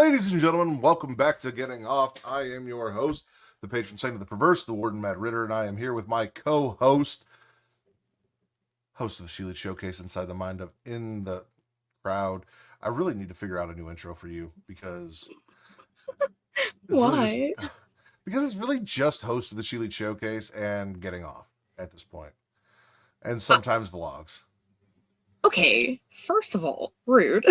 Ladies and gentlemen, welcome back to Getting Off. I am your host, the patron saint of the perverse, the warden Matt Ritter, and I am here with my co-host, host of the Sheely Showcase Inside the Mind of In the Crowd. I really need to figure out a new intro for you because Why? Because it's really just host of the Sheely Showcase and Getting Off at this point, and sometimes vlogs. Okay, first of all, rude.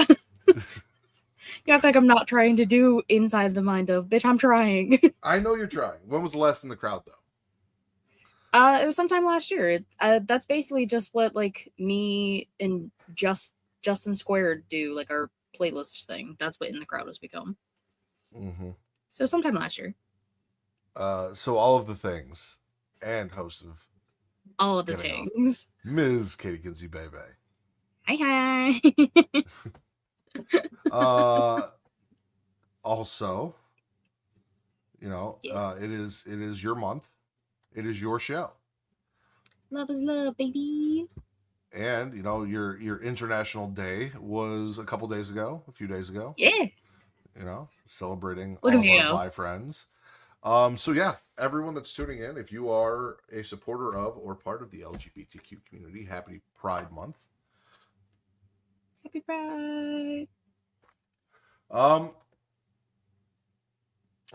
You act like I'm not trying to do Inside the Mind of. Bitch, I'm trying. I know you're trying. When was the last in the crowd, though? It was sometime last year. That's basically just what, like, me and Justin Squared do, like, our playlist thing. That's what In the Crowd has become. Mm-hmm. So sometime last year. So all of the things, and host of All of the Getting things. Off, Ms. Katie Kinsey Bebe. Hi. Also, Yes. it is your month. It is your show. Love is love, baby. And, your international day was a few days ago. Yeah. Celebrating Look all at of me our now. bi friends. So yeah, everyone that's tuning in, if you are a supporter of or part of the LGBTQ community, happy Pride Month. Happy Pride. I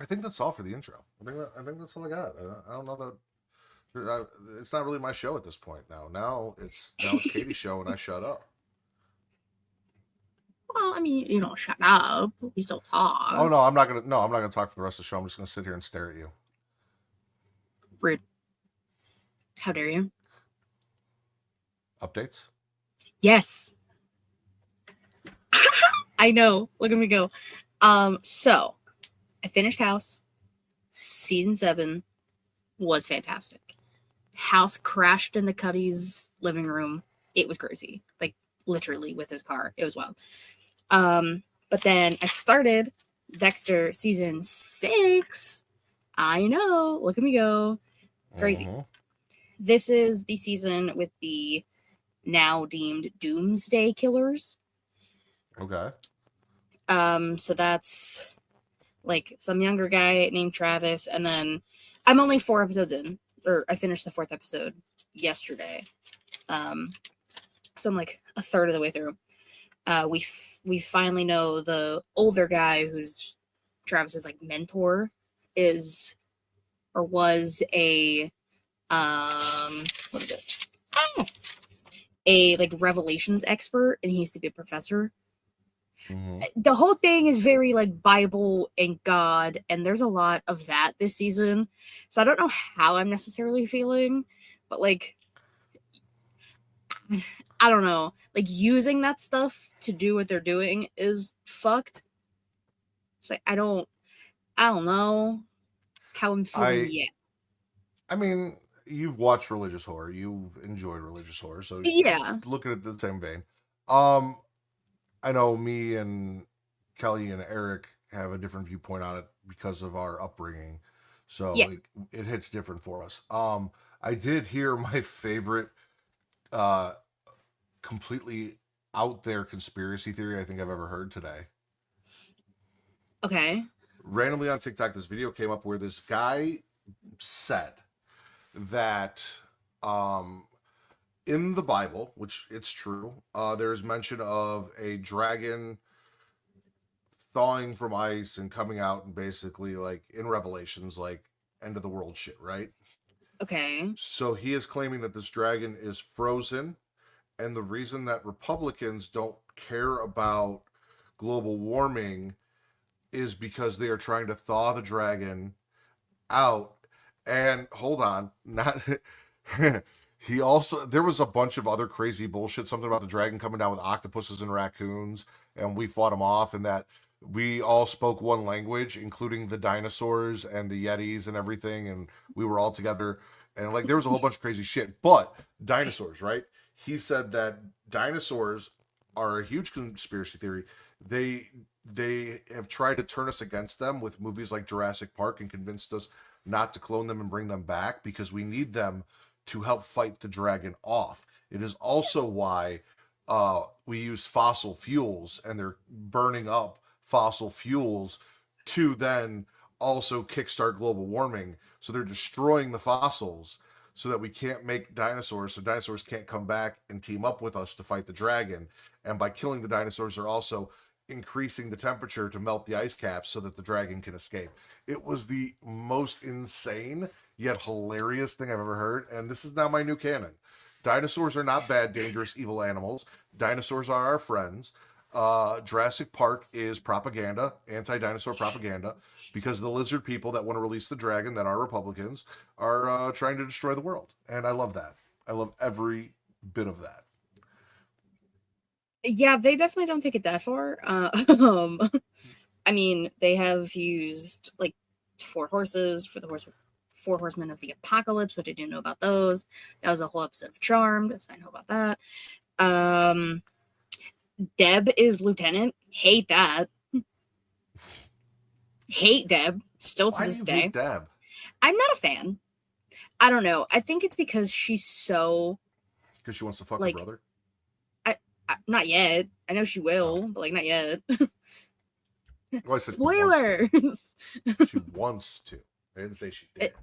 think that's all for the intro. I think that's all I got. I don't know that it's not really my show at this point now. Now it's Katie's show, and I shut up. Well, I mean, you don't shut up. We still talk. Oh no, I'm not gonna talk for the rest of the show. I'm just gonna sit here and stare at you. Rude. How dare you? Updates? Yes. I know. Look at me go. So I finished House. Season 7 was fantastic. House crashed into Cuddy's living room. It was crazy. Like, literally with his car. It was wild. But then I started Dexter season 6. I know. Look at me go. Crazy. Mm-hmm. This is the season with the now deemed Doomsday Killers. Okay. So that's like some younger guy named Travis, and then I'm only 4 episodes in, or I finished the 4th episode yesterday. So I'm like a third of the way through. We finally know the older guy who's Travis's like mentor is or was a what is it? Oh, a like revelations expert, and he used to be a professor. Mm-hmm. The whole thing is very like Bible and God, and there's a lot of that this season. So I don't know how I'm necessarily feeling, but like I don't know. Like using that stuff to do what they're doing is fucked. It's like I don't know how I'm feeling yet. I mean, you've watched religious horror. You've enjoyed religious horror, so Yeah. look at it the same vein. I know me and Kelly and Eric have a different viewpoint on it because of our upbringing, so Yeah. it hits different for us. I did hear my favorite, completely out there conspiracy theory I think I've ever heard today. Okay. Randomly on TikTok, this video came up where this guy said that in the Bible, which it's true, there's mention of a dragon thawing from ice and coming out and basically like in Revelations, like end of the world shit, right? Okay. So he is claiming that this dragon is frozen, and the reason that Republicans don't care about global warming is because they are trying to thaw the dragon out. And hold on, not he also there was a bunch of other crazy bullshit, something about the dragon coming down with octopuses and raccoons, and we fought him off, and that we all spoke one language, including the dinosaurs and the yetis and everything, and we were all together, and like there was a whole bunch of crazy shit. But dinosaurs, right? He said that dinosaurs are a huge conspiracy theory. They have tried to turn us against them with movies like Jurassic Park and convinced us not to clone them and bring them back because we need them to help fight the dragon off. It is also why we use fossil fuels and they're burning up fossil fuels to then also kickstart global warming. So they're destroying the fossils so that we can't make dinosaurs, so dinosaurs can't come back and team up with us to fight the dragon. And by killing the dinosaurs, they're also increasing the temperature to melt the ice caps so that the dragon can escape. It was the most insane yet hilarious thing I've ever heard, and this is now my new canon. Dinosaurs are not bad, dangerous, evil animals. Dinosaurs are our friends. Jurassic Park is propaganda, anti-dinosaur propaganda, because the lizard people that want to release the dragon, that are Republicans, are trying to destroy the world, and I love that. I love every bit of that. Yeah, they definitely don't take it that far. I mean, they have used like four horses for the four horsemen of the apocalypse, which I didn't know about those. That was a whole episode of Charmed, so I know about that. Deb is lieutenant. Hate that. Hate Deb. Still to Why this do you day. hate Deb? I'm not a fan. I don't know. I think it's because she's so. Because she wants to fuck like, her brother? Not yet. I know she will, but like not yet. Well, I said Spoilers. She wants to. I didn't say she did.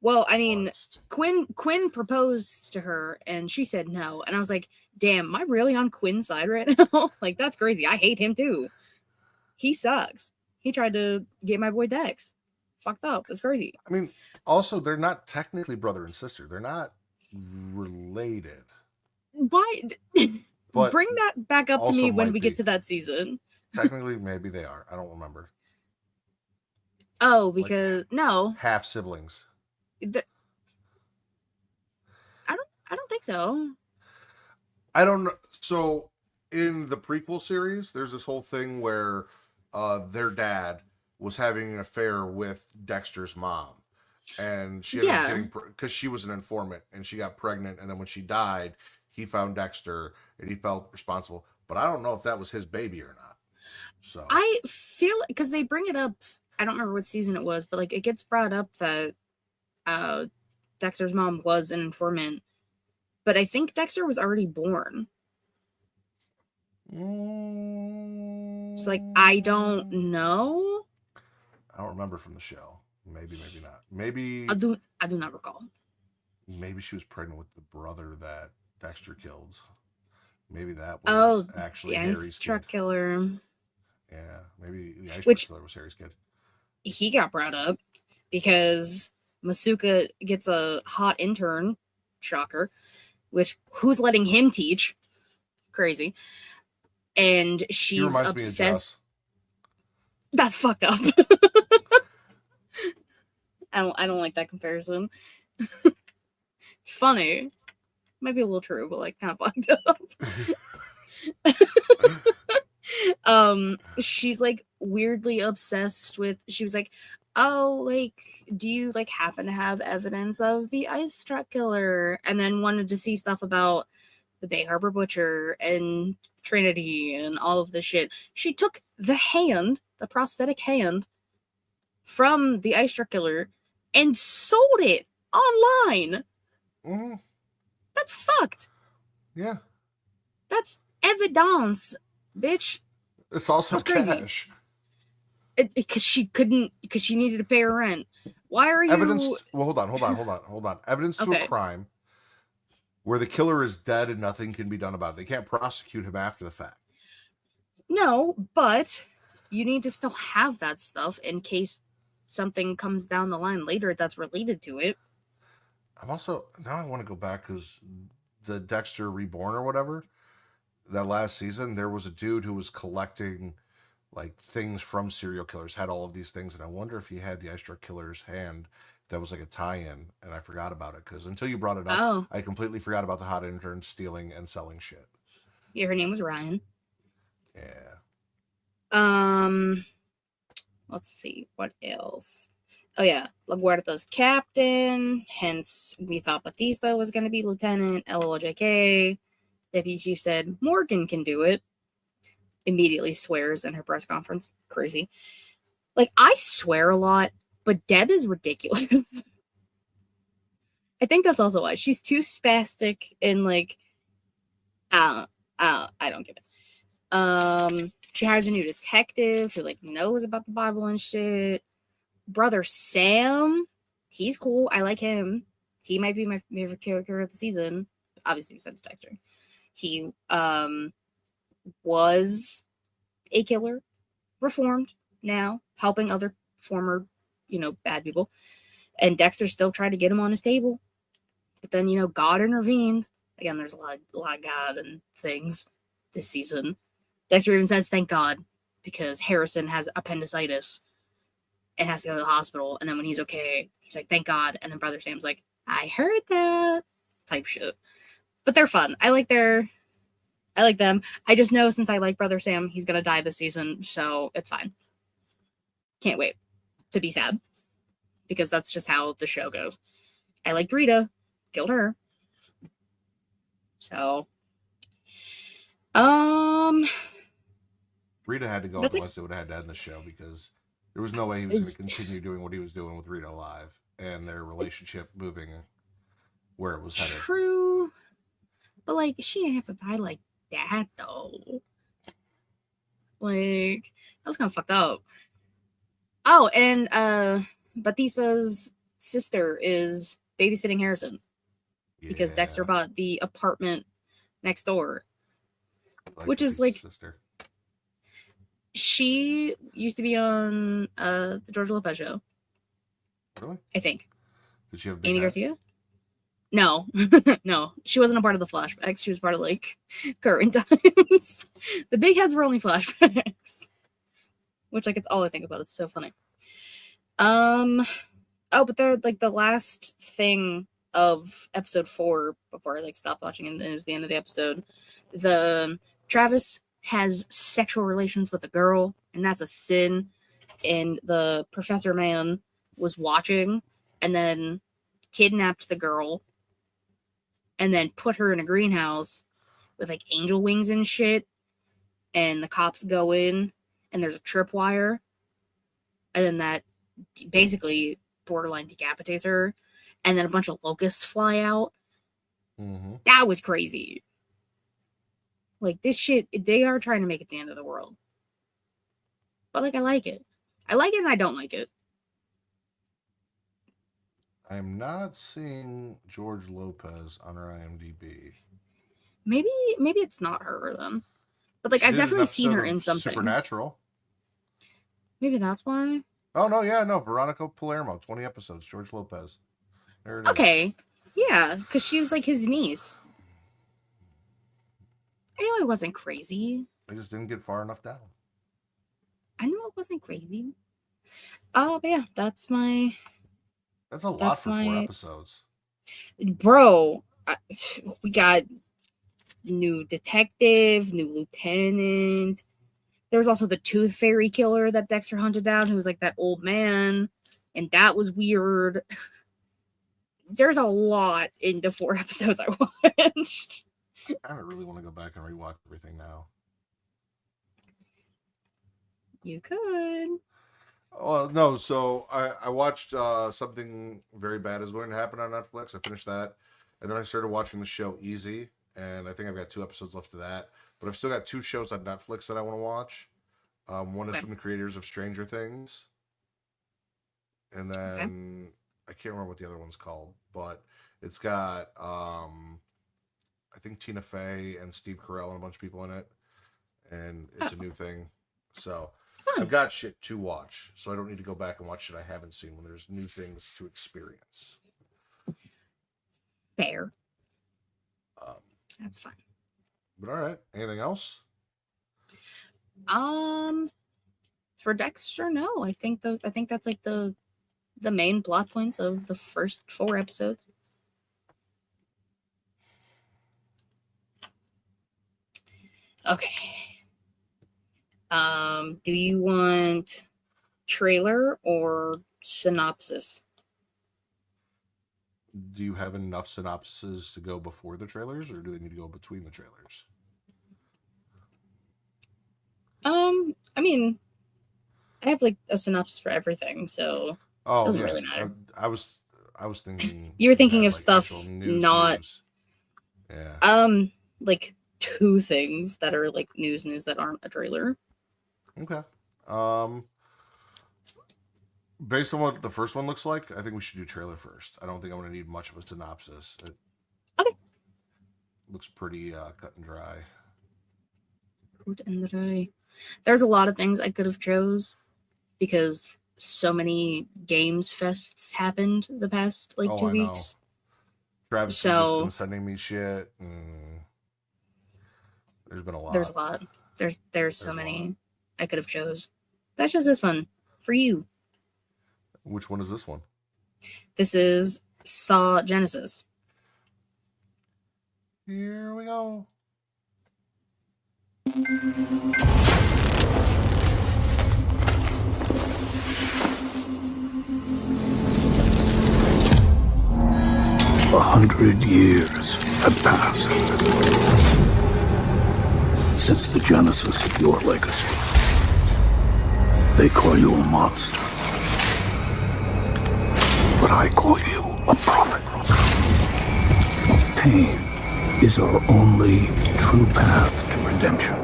Well, I mean, Quinn proposed to her and she said no. And I was like, damn, am I really on Quinn's side right now? Like, that's crazy. I hate him too. He sucks. He tried to get my boy Dex. Fucked up. That's crazy. I mean, also, they're not technically brother and sister. They're not related. Why? But bring that back up to me when we be. get to that season. Technically, maybe they are. I don't remember. Oh, because no, half siblings. I don't think so. I don't know. So in the prequel series, there's this whole thing where their dad was having an affair with Dexter's mom, and she ended up getting because she was an informant and she got pregnant, and then when she died, he found Dexter and he felt responsible. But I don't know if that was his baby or not. So I feel because they bring it up. I don't remember what season it was, but like it gets brought up that Dexter's mom was an informant, but I think Dexter was already born. So like I don't know. I don't remember from the show. Maybe not. Maybe I do not recall. Maybe she was pregnant with the brother that Dexter killed. Maybe that was actually Harry's truck kid. killer. Yeah, maybe the ice truck killer was Harry's kid. He got brought up because Masuka gets a hot intern, shocker, which who's letting him teach? Crazy. And she's obsessed. That's fucked up. I don't like that comparison. It's funny. Might be a little true, but like kind of fucked up. She's like weirdly obsessed with, she was like, oh, like, do you like happen to have evidence of the ice truck killer? And then wanted to see stuff about the Bay Harbor Butcher and Trinity and all of this shit. She took the prosthetic hand from the ice truck killer and sold it online. Mm-hmm. That's fucked. Yeah. That's evidence, bitch. It's also cash. Because she needed to pay her rent. Why are you... Evidence... Well, hold on. Evidence to a crime where the killer is dead and nothing can be done about it. They can't prosecute him after the fact. No, but you need to still have that stuff in case something comes down the line later that's related to it. I'm also... Now I want to go back because the Dexter Reborn or whatever, that last season, there was a dude who was collecting like things from serial killers, had all of these things, and I wonder if he had the ice truck killer's hand that was like a tie-in, and I forgot about it because until you brought it up, I completely forgot about the hot intern stealing and selling shit. Yeah, her name was Ryan. Yeah. Let's see what else. Oh yeah, LaGuardia's captain. Hence, we thought Batista was going to be lieutenant. LOLJK. Deputy chief said Morgan can do it. Immediately swears in her press conference. Crazy. Like, I swear a lot, but Deb is ridiculous. I think that's also why. She's too spastic and like, I don't get it. She hires a new detective who like knows about the Bible and shit. Brother Sam, he's cool. I like him. He might be my favorite character of the season. Obviously, besides Dexter. He was a killer, reformed now, helping other former, bad people. And Dexter still tried to get him on his table. But then, God intervened. Again, there's a lot of God and things this season. Dexter even says, thank God, because Harrison has appendicitis and has to go to the hospital. And then when he's okay, he's like, thank God. And then Brother Sam's like, I heard that type shit. But they're fun. I like them. I just know since I like Brother Sam, he's going to die this season. So it's fine. Can't wait to be sad. Because that's just how the show goes. I liked Rita. Killed her. So. Rita had to go, otherwise they would have had to end the show because there was no way he was going to continue doing what he was doing with Rita alive and their relationship moving where it was headed. True. But, like, she didn't have to die like that, though. Like, that was kind of fucked up. Oh, and Batista's sister is babysitting Harrison. Because Dexter bought the apartment next door. Which is, like... Sister. She used to be on the George Lopez show. Really? I think. Did she have Amy Garcia? No. No. She wasn't a part of the flashbacks. She was part of, like, current times. The big heads were only flashbacks. Which, like, it's all I think about. It's so funny. Oh, but they're, like, the last thing of episode 4, before I, like, stopped watching and it was the end of the episode, Travis has sexual relations with a girl, and that's a sin. And the professor man was watching and then kidnapped the girl and then put her in a greenhouse with like angel wings and shit. And the cops go in and there's a tripwire. And then that basically borderline decapitates her. And then a bunch of locusts fly out. Mm-hmm. That was crazy. Like, this shit, they are trying to make it the end of the world. But, like, I like it. I like it and I don't like it. I'm not seeing George Lopez on her IMDb. Maybe it's not her, then. But, like, I've definitely seen her in something. Supernatural. Maybe that's why. Oh, no, yeah, no. Veronica Palermo, 20 episodes. George Lopez. There it is. Yeah, because she was, like, his niece. I know it wasn't crazy. I just didn't get far enough down. I know it wasn't crazy. But yeah, that's my... That's a lot for 4 episodes. Bro, we got new detective, new lieutenant. There was also the Tooth Fairy killer that Dexter hunted down, who was like that old man. And that was weird. There's a lot in the 4 episodes I watched. I don't really want to go back and rewatch everything now. You could. Well, no. So I watched Something Very Bad Is Going to Happen on Netflix. I finished that. And then I started watching the show Easy. And I think I've got 2 episodes left of that. But I've still got 2 shows on Netflix that I want to watch. One is from the creators of Stranger Things. And then I can't remember what the other one's called. But it's got... I think Tina Fey and Steve Carell and a bunch of people in it. And it's a new thing. So I've got shit to watch. So I don't need to go back and watch shit I haven't seen when there's new things to experience. Fair. That's fine. But all right. Anything else? For Dexter, no. I think that's like the main plot points of the first 4 episodes. Okay. Do you want trailer or synopsis? Do you have enough synopses to go before the trailers, or do they need to go between the trailers? I mean, I have like a synopsis for everything, so it doesn't really matter. I was thinking you were thinking of like stuff not news. Yeah. Like 2 things that are like news that aren't a trailer. Okay. Um, Based on what the first one looks like, I think we should do trailer first. I don't think I'm going to need much of a synopsis. It Okay. looks pretty cut and dry. There's a lot of things I could have chose because so many games fests happened the past like Oh, 2 I know. weeks. Travis has just So been sending me shit. There's been a lot. there's a lot. There's so a many lot. I could have chose. But I chose this one for you. Which one is this one? This is Saw Genesis. Here we go. A 100 years have passed since the genesis of your legacy. They call you a monster, but I call you a prophet. Pain is our only true path to redemption.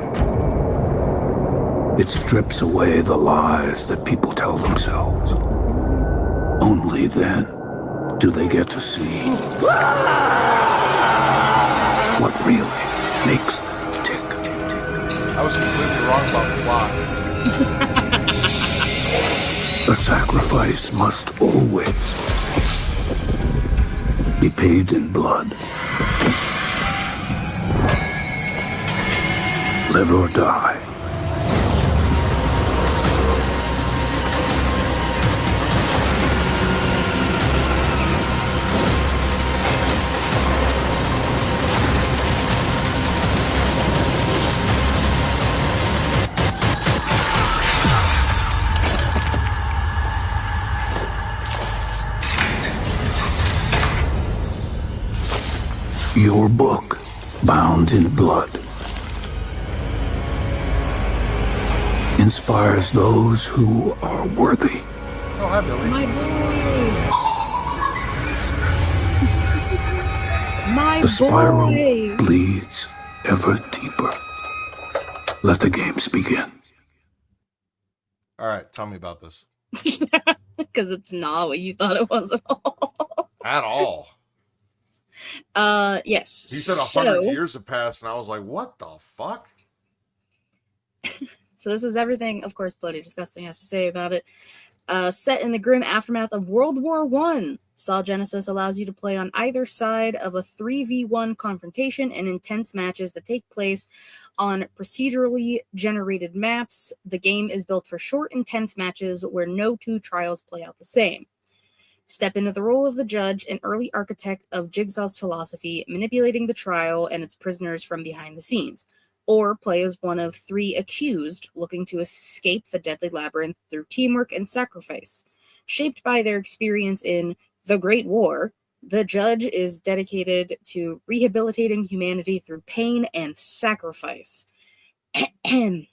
It strips away the lies that people tell themselves. Only then do they get to see what really makes them tick. I was completely wrong about the plot. A sacrifice must always be paid in blood. Live or die. Your book, bound in blood, inspires those who are worthy. Oh, hi, Billy. My The spiral bleeds ever deeper. Let the games begin. All right, tell me about this. Because it's not what you thought it was at all. At all. Yes. He said 100 years have passed, and I was like, what the fuck? So this is everything, of course, Bloody Disgusting has to say about it. Set in the grim aftermath of World War I, Saw Genesis allows you to play on either side of a 3v1 confrontation and intense matches that take place on procedurally generated maps. The game is built for short, intense matches where no two trials play out the same. Step into the role of the judge, an early architect of Jigsaw's philosophy, manipulating the trial and its prisoners from behind the scenes. Or play as one of 3 accused looking to escape the deadly labyrinth through teamwork and sacrifice. Shaped by their experience in the Great War, the judge is dedicated to rehabilitating humanity through pain and sacrifice. You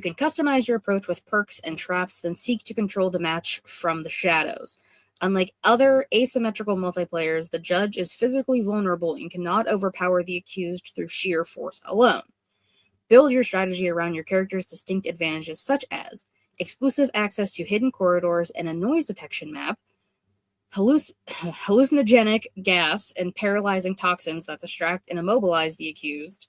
can customize your approach with perks and traps, then seek to control the match from the shadows. Unlike other asymmetrical multiplayers, the judge is physically vulnerable and cannot overpower the accused through sheer force alone. Build your strategy around your character's distinct advantages, such as exclusive access to hidden corridors and a noise detection map, hallucinogenic gas and paralyzing toxins that distract and immobilize the accused,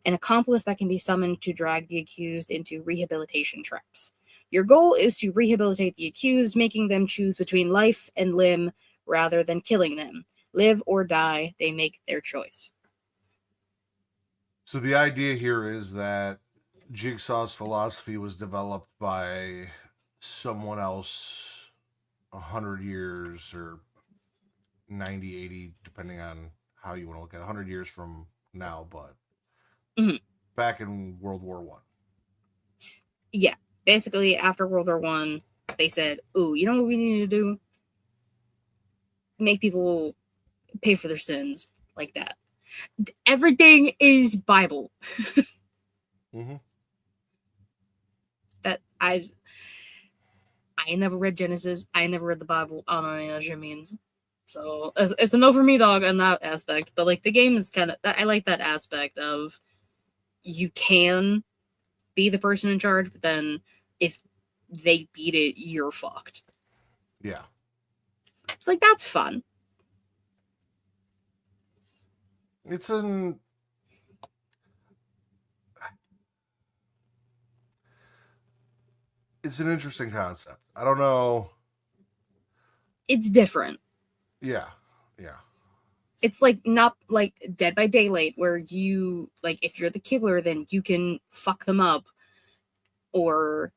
an accomplice that can be summoned to drag the accused into rehabilitation traps. Your goal is to rehabilitate the accused, making them choose between life and limb rather than killing them. Live or die, they make their choice. So the idea here is that Jigsaw's philosophy was developed by someone else 100 years or 90, 80, depending on how you want to look at it, 100 years from now, but back in World War I. Yeah. Basically, after World War I, they said, ooh, you know what we need to do? Make people pay for their sins like that. Everything is Bible. That I never read Genesis. I never read the Bible. I don't know any of that shit means. So it's a no for me, dog, on that aspect. But like the game is kind of, I like that aspect of you can be the person in charge, but then if they beat it, you're fucked. Yeah. It's like, that's fun. It's an interesting concept. I don't know. It's different. Yeah. Yeah. It's like not like Dead by Daylight, where you, like, if you're the killer, then you can fuck them up, or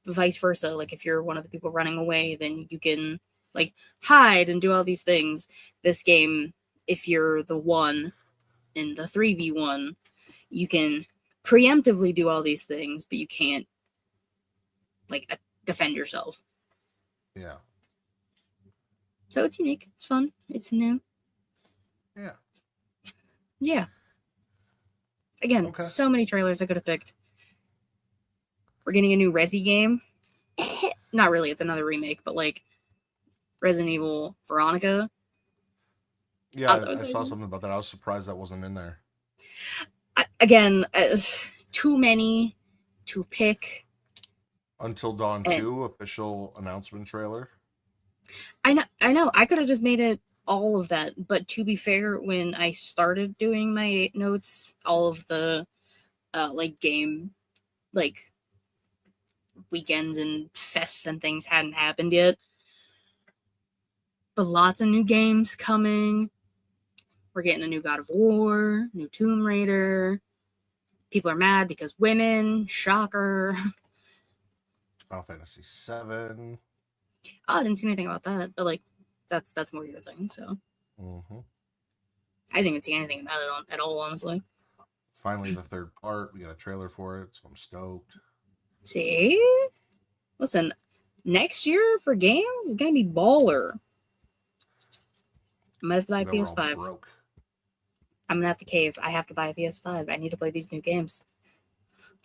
vice versa. Like, if you're one of the people running away, then you can, like, hide and do all these things. This game, if you're the one in the 3v1, you can preemptively do all these things, but you can't, like, defend yourself. Yeah. So it's unique. It's fun. It's new. Yeah. Yeah. Again, Okay. so many trailers I could have picked. We're getting a new Resi game. Not really, it's another remake, but like Resident Evil Veronica. Yeah, I saw something about that. I was surprised that wasn't in there. Again, too many to pick. Until Dawn 2 official announcement trailer. I know. I could have just made it all of that, but to be fair, when I started doing my notes, all of the like game, like, weekends and fests and things hadn't happened yet. But lots of new games coming. We're getting a new God of War, new Tomb Raider. People are mad because women. Shocker. Final Fantasy 7. Oh, I didn't see anything about that, but like, that's more your thing. So I didn't even see anything about it at all, honestly. Finally, the third part. We got a trailer for it, so I'm stoked. See, listen, next year for games is gonna be baller. I might have to buy a PS5. Broke. I'm gonna have to cave. I have to buy a PS5. I need to play these new games.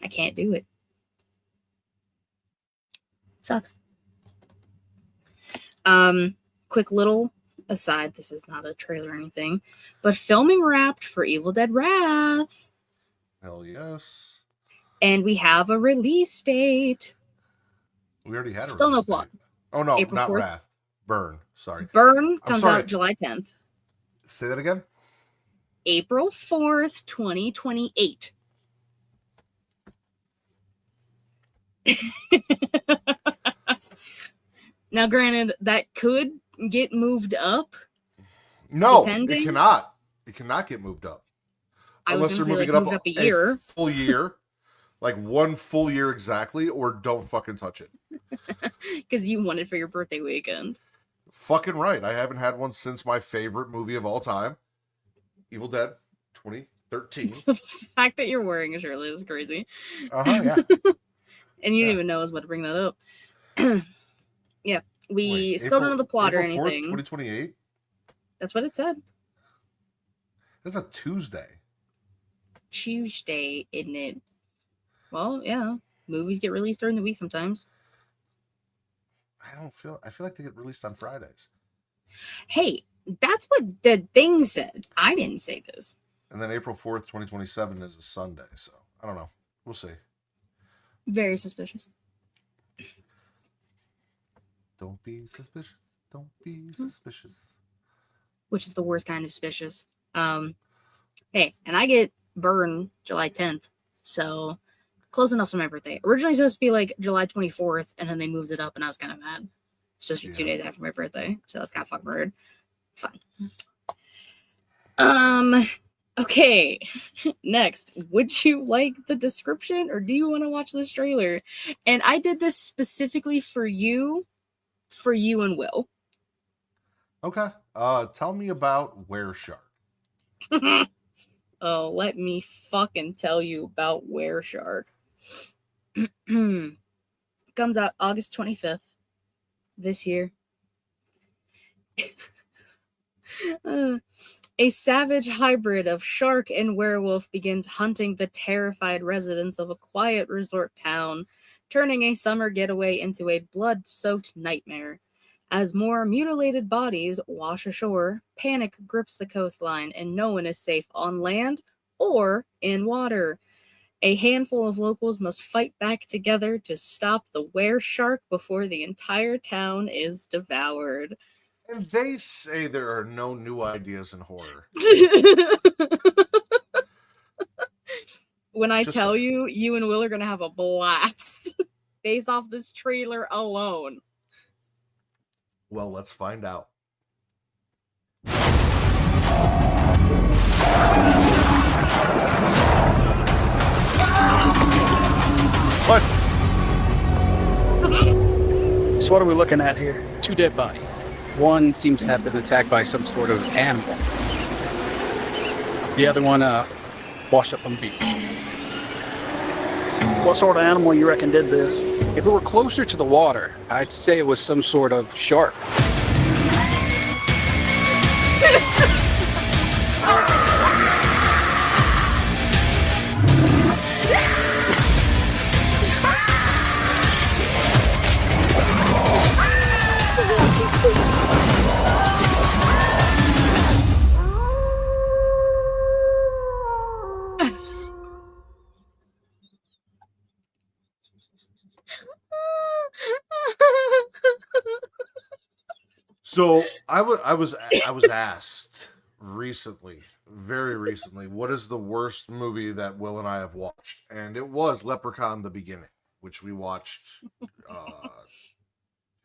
I can't do it. It sucks. Quick little aside. This is not a trailer or anything, but filming wrapped for Evil Dead Wrath. Hell yes. And we have a release date. We already had a Still no release plot. date. Oh no, April not 4th. Wrath. Burn. Sorry. Burn comes out July 10th. Say that again? April 4th, 2028. Now, granted, that could get moved up. No, depending. it cannot. It cannot get moved up. Unless they're moving it up a year. Full year. Like 1 full year exactly, or don't fucking touch it. Because you won it for your birthday weekend. Fucking right. I haven't had one since my favorite movie of all time, Evil Dead 2013. The fact that you're wearing a shirtless is crazy. Yeah. And you didn't even know I was about to bring that up. Yeah. We still don't know the plot or anything. 4th, 2028? That's what it said. That's a Tuesday. Tuesday, isn't it? Well, yeah. Movies get released during the week sometimes. I feel like they get released on Fridays. Hey, that's what the thing said. I didn't say this. And then April 4th, 2027 is a Sunday, so I don't know. We'll see. Very suspicious. Don't be suspicious. Don't be suspicious. Which is the worst kind of suspicious. Hey, and I get Burn July 10th, so close enough to my birthday. Originally supposed to be like July 24th, and then they moved it up, and I was kind of mad. It's supposed to be 2 days after my birthday, so that's kind of fucking weird. It's fine. Okay. Next, would you like the description, or do you want to watch this trailer? And I did this specifically for you and Will. Okay. Tell me about Were Shark. Oh, let me fucking tell you about Were Shark. Comes out August 25th this year. A savage hybrid of shark and werewolf begins hunting the terrified residents of a quiet resort town, turning a summer getaway into a blood-soaked nightmare. As more mutilated bodies wash ashore, panic grips the coastline, and no one is safe on land or in water. A handful of locals must fight back together to stop the were shark before the entire town is devoured. And they say there are no new ideas in horror. When I Just tell saying. you and Will are going to have a blast based off this trailer alone. Well, let's find out. What? So what are we looking at here? 2 dead bodies. One seems to have been attacked by some sort of animal. The other one washed up on the beach. What sort of animal you reckon did this? If it were closer to the water, I'd say it was some sort of shark. So I was asked recently, very recently, what is the worst movie that Will and I have watched? And it was Leprechaun the Beginning, which we watched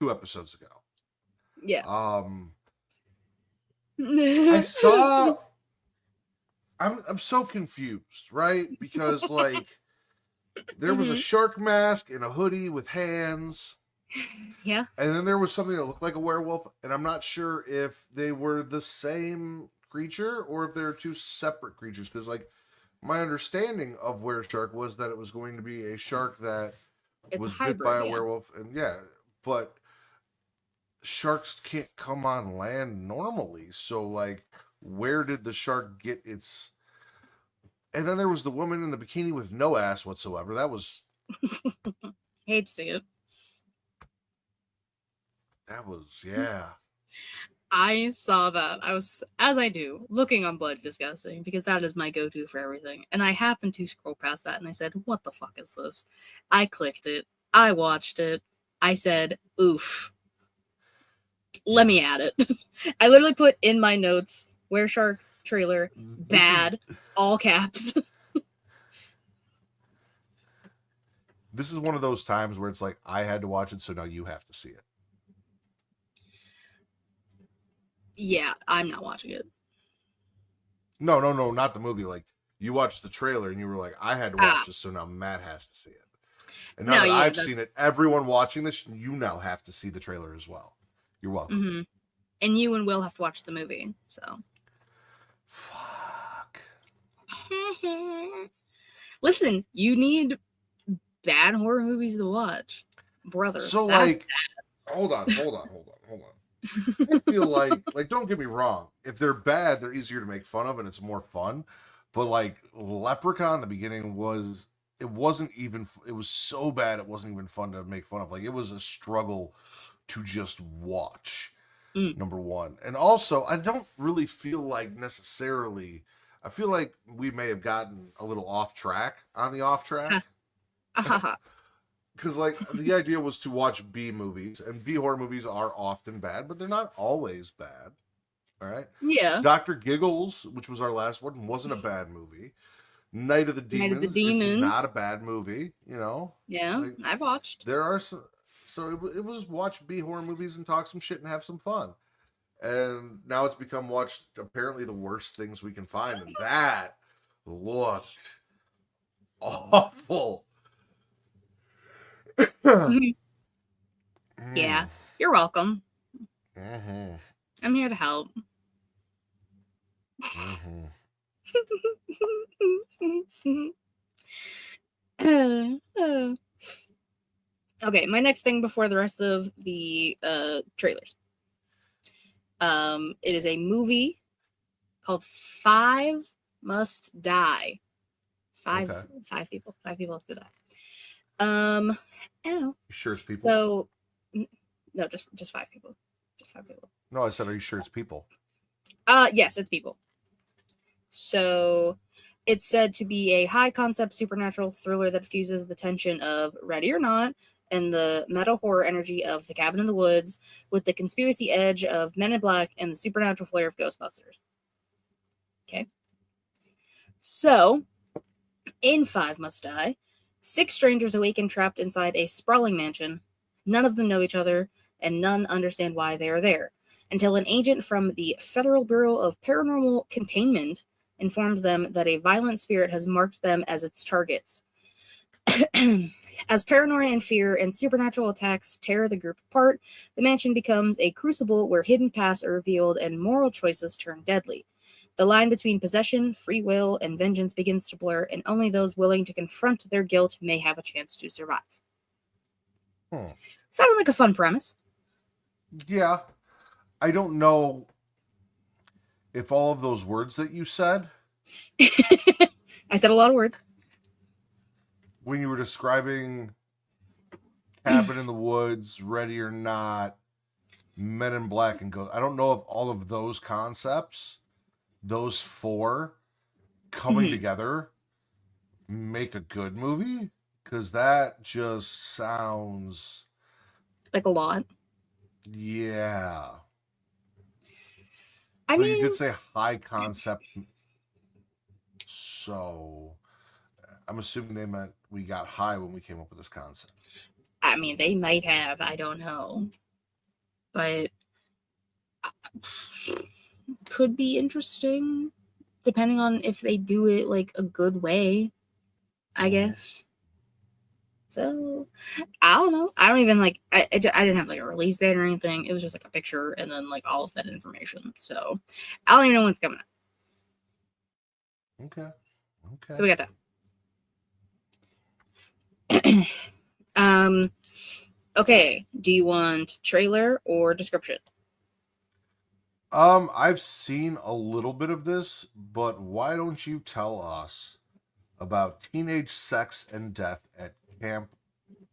2 episodes ago. Yeah. I saw. I'm so confused, right? Because like there was a shark mask and a hoodie with hands. Yeah. And then there was something that looked like a werewolf, and I'm not sure if they were the same creature or if they were 2 separate creatures. Because, like, my understanding of Shark was that it was going to be a shark that was bit by a werewolf, and but sharks can't come on land normally. So, like, where did the shark get its? And then there was the woman in the bikini with no ass whatsoever. That was. Hate to see it. That was, yeah. I saw that. I was, as I do, looking on Blood Disgusting because that is my go-to for everything. And I happened to scroll past that and I said, what the fuck is this? I clicked it. I watched it. I said, oof. Let me add it. I literally put in my notes, Were Shark trailer, bad, all caps. This is one of those times where it's like, I had to watch it, so now you have to see it. Yeah, I'm not watching it. No, not the movie. Like, you watched the trailer and you were like, I had to watch this, so now Matt has to see it. And now that I've seen it, everyone watching this, you now have to see the trailer as well. You're welcome. Mm-hmm. And you and Will have to watch the movie, so. Fuck. Listen, you need bad horror movies to watch, brother. So, like, hold on. I feel like don't get me wrong. If they're bad, they're easier to make fun of and it's more fun. But like Leprechaun, the beginning was so bad it wasn't even fun to make fun of. Like it was a struggle to just watch. Number one. And also, I don't really feel like necessarily. I feel like we may have gotten a little off track on the off track. Because, like, the idea was to watch B movies, and B horror movies are often bad, but they're not always bad. All right? Yeah. Dr. Giggles, which was our last one, wasn't a bad movie. Night of the Demons is not a bad movie, you know? Yeah, like, I've watched. There are some... So it was watch B horror movies and talk some shit and have some fun. And now it's become watch apparently the worst things we can find, and that looked awful. Yeah, you're welcome. Mm-hmm. I'm here to help. Okay, my next thing before the rest of the trailers. It is a movie called Five Must Die. Five people have to die. You sure it's people? So, no, just 5 people. Just 5 people. No, I said, are you sure it's people? Yes, it's people. So, It's said to be a high-concept supernatural thriller that fuses the tension of Ready or Not and the meta horror energy of The Cabin in the Woods with the conspiracy edge of Men in Black and the supernatural flair of Ghostbusters. Okay. So, in Five Must Die, 6 strangers awaken trapped inside a sprawling mansion. None of them know each other, and none understand why they are there, until an agent from the Federal Bureau of Paranormal Containment informs them that a violent spirit has marked them as its targets. As paranoia and fear and supernatural attacks tear the group apart, the mansion becomes a crucible where hidden pasts are revealed and moral choices turn deadly. The line between possession, free will, and vengeance begins to blur, and only those willing to confront their guilt may have a chance to survive. Sounded like a fun premise. Yeah. I don't know if all of those words that you said, I said a lot of words. when you were describing Cabin in the Woods, Ready or Not, Men in Black, and Ghost, I don't know if all of those concepts, those 4 coming together, make a good movie, because that just sounds Like a lot. Yeah. I But mean, you did say high concept, so I'm assuming they meant we got high when we came up with this concept. they might have. I don't know. But could be interesting, depending on if they do it like a good way, I guess. So, I don't know. I don't even like, I didn't have like a release date or anything. It was just like a picture and then like all of that information. So, I don't even know when it's coming out. Okay. So, we got that. Okay. Do you want trailer or description? I've seen a little bit of this, but why don't you tell us about teenage sex and death at Camp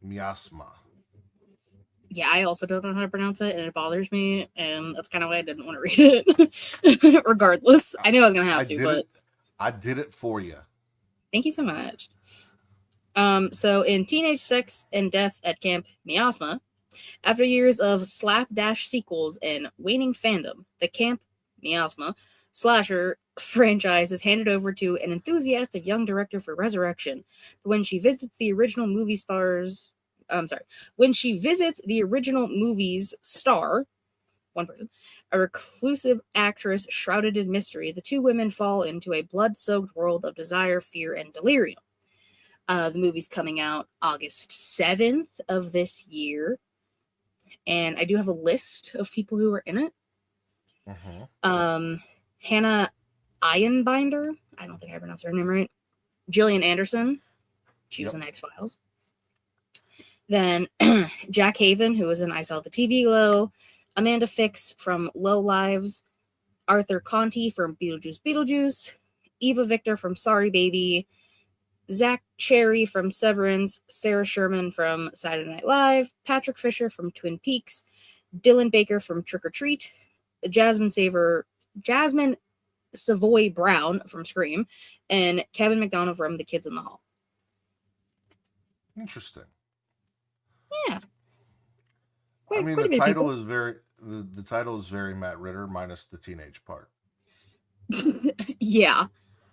Miasma? Yeah, I also don't know how to pronounce it, and it bothers me, and that's kind of why I didn't want to read it. Regardless, I knew I was gonna have to, but I did it for you. thank you so much. So in Teenage Sex and Death at Camp Miasma, after years of slapdash sequels and waning fandom, the Camp Miasma slasher franchise is handed over to an enthusiastic young director for resurrection. When she visits the original movie's star, one person, a reclusive actress shrouded in mystery, the 2 women fall into a blood-soaked world of desire, fear, and delirium. The movie's coming out August 7th of this year, and I do have a list of people who are in it. Hannah Ironbinder, I don't think I pronounced her name right. Gillian Anderson, she was in X-Files. Then Jack Haven, who was in I Saw the TV Glow. Amanda Fix from Low Lives. Arthur Conti from Beetlejuice. Eva Victor from Sorry Baby. Zach Cherry from Severance. Sarah Sherman from Saturday Night Live. Patrick Fisher from Twin Peaks. Dylan Baker from Trick or Treat. Jasmine Savoy Brown from Scream. And Kevin McDonald from The Kids in the Hall. Interesting. Yeah. The title is very Matt Ritter minus the teenage part. Yeah.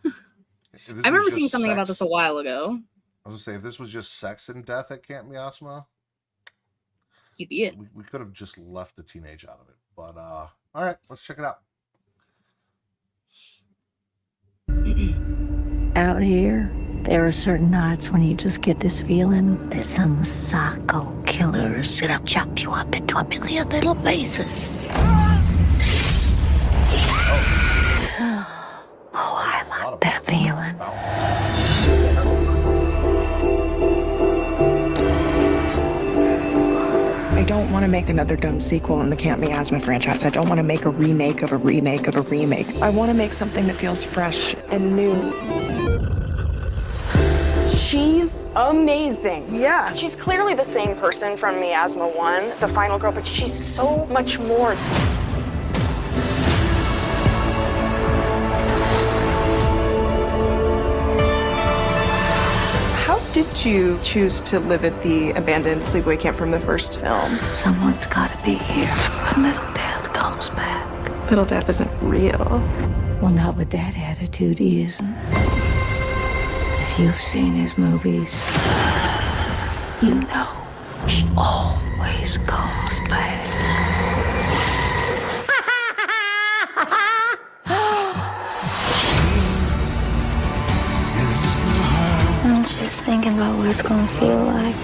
I remember seeing something about this a while ago. I was gonna say, if this was just sex and death at Camp Miasma, you'd be it. We could have just left the teenage out of it. But all right, let's check it out. Out here, there are certain nights when you just get this feeling that some psycho killer is gonna chop you up into a million little pieces. Oh, I like that feeling. I don't want to make another dumb sequel in the Camp Miasma franchise. I don't want to make a remake of a remake of a remake. I want to make something that feels fresh and new. She's amazing. Yeah. She's clearly the same person from Miasma 1, the final girl, but she's so much more. did you choose to live at the abandoned sleepaway camp from the first film? Someone's gotta be here when little death comes back. Little death isn't real. Well, not with that attitude, he isn't. If you've seen his movies, you know he always comes back. I'm just thinking about what it's gonna feel like.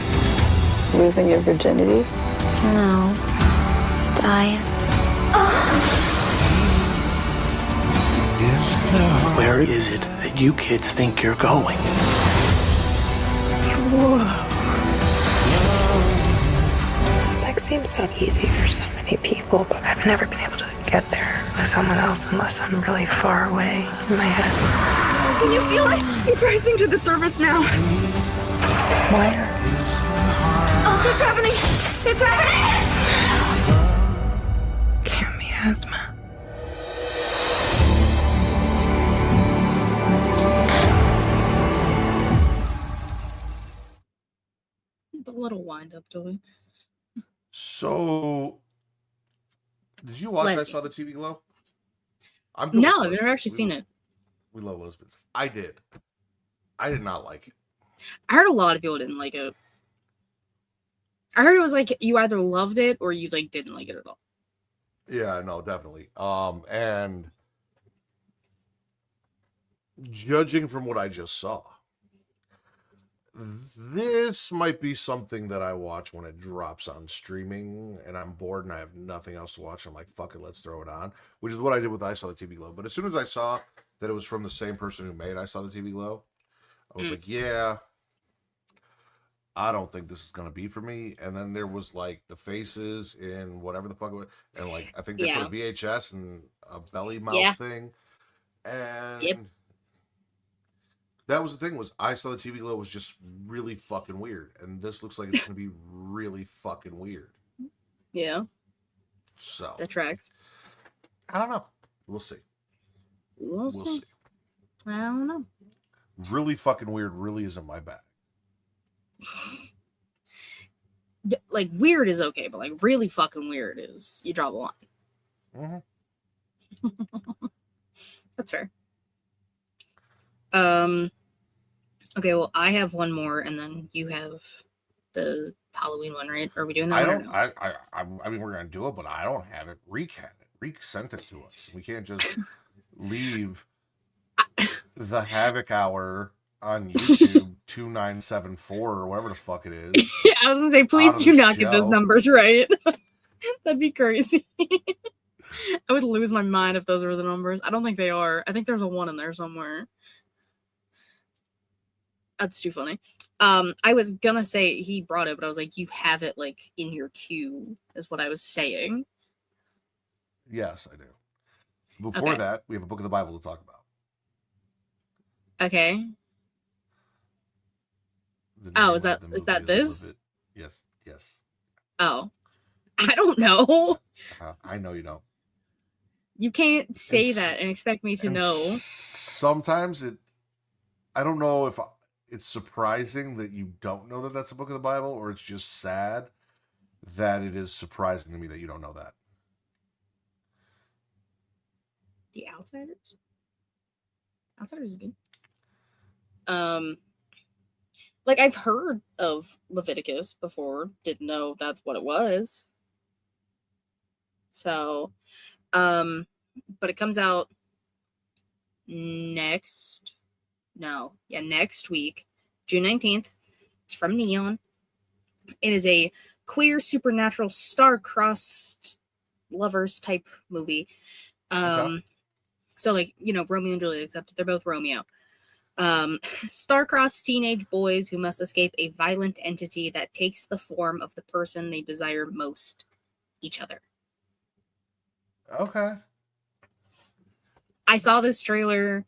Losing your virginity? No, dying. Where is it that you kids think you're going? Sex seems so easy for so many people, but I've never been able to get there with someone else unless I'm really far away in my head. Can you feel it? It's rising to the surface now. Where? Oh, it's happening! It's happening! Can't be asthma. The little wind up to it. So, did you watch I Saw the Lesbians. TV Glow? I'm good with No, I've never lesbians. actually seen it. We love lesbians. I did. I did not like it. I heard a lot of people didn't like it. I heard it was like you either loved it or you like didn't like it at all. Yeah, no, definitely. And judging from what I just saw, this might be something that I watch when it drops on streaming and I'm bored and I have nothing else to watch. I'm like, fuck it, let's throw it on, which is what I did with I Saw the TV Glow. But as soon as I saw that it was from the same person who made I Saw the TV Glow, I was like, yeah, I don't think this is going to be for me. And then there was like the faces in whatever the fuck it was. And like, I think they put a VHS and a belly mouth thing. And that was the thing, was I Saw the TV Glow was just really fucking weird. And this looks like it's going to be really fucking weird. Yeah. So. That tracks. I don't know. We'll see. We'll see. I don't know. Really fucking weird really isn't my bag. Like, weird is okay, but like really fucking weird is you draw the line. Mm-hmm. That's fair. Okay, well, I have one more, and then you have the Halloween one, right? Are we doing that? I don't. No? I mean, we're gonna do it, but I don't have it. Reek had it. Reek sent it to us. We can't just leave the Havoc Hour on YouTube 2974 or whatever the fuck it is. Yeah, I was gonna say, please do not get those numbers right. That'd be crazy. I would lose my mind if those were the numbers. I don't think they are. I think there's a 1 in there somewhere. That's too funny. I was gonna say he brought it, but I was like, you have it like in your queue, is what I was saying. Yes, I do. Before that, we have a book of the Bible to talk about. Okay. Oh, is that this? Yes, yes. Oh, I don't know. I know you don't. You can't say that and expect me to know. Sometimes I don't know if it's surprising that you don't know that that's a book of the Bible, or it's just sad that it is surprising to me that you don't know that. The Outsiders? Outsiders is good. Like, I've heard of Leviticus before, didn't know that's what it was. So, but it comes out next week, June 19th. It's from Neon. It is a queer, supernatural, star-crossed lovers type movie. So, like, you know, Romeo and Juliet, except they're both Romeo. Star-crossed teenage boys who must escape a violent entity that takes the form of the person they desire most, each other. Okay. I saw this trailer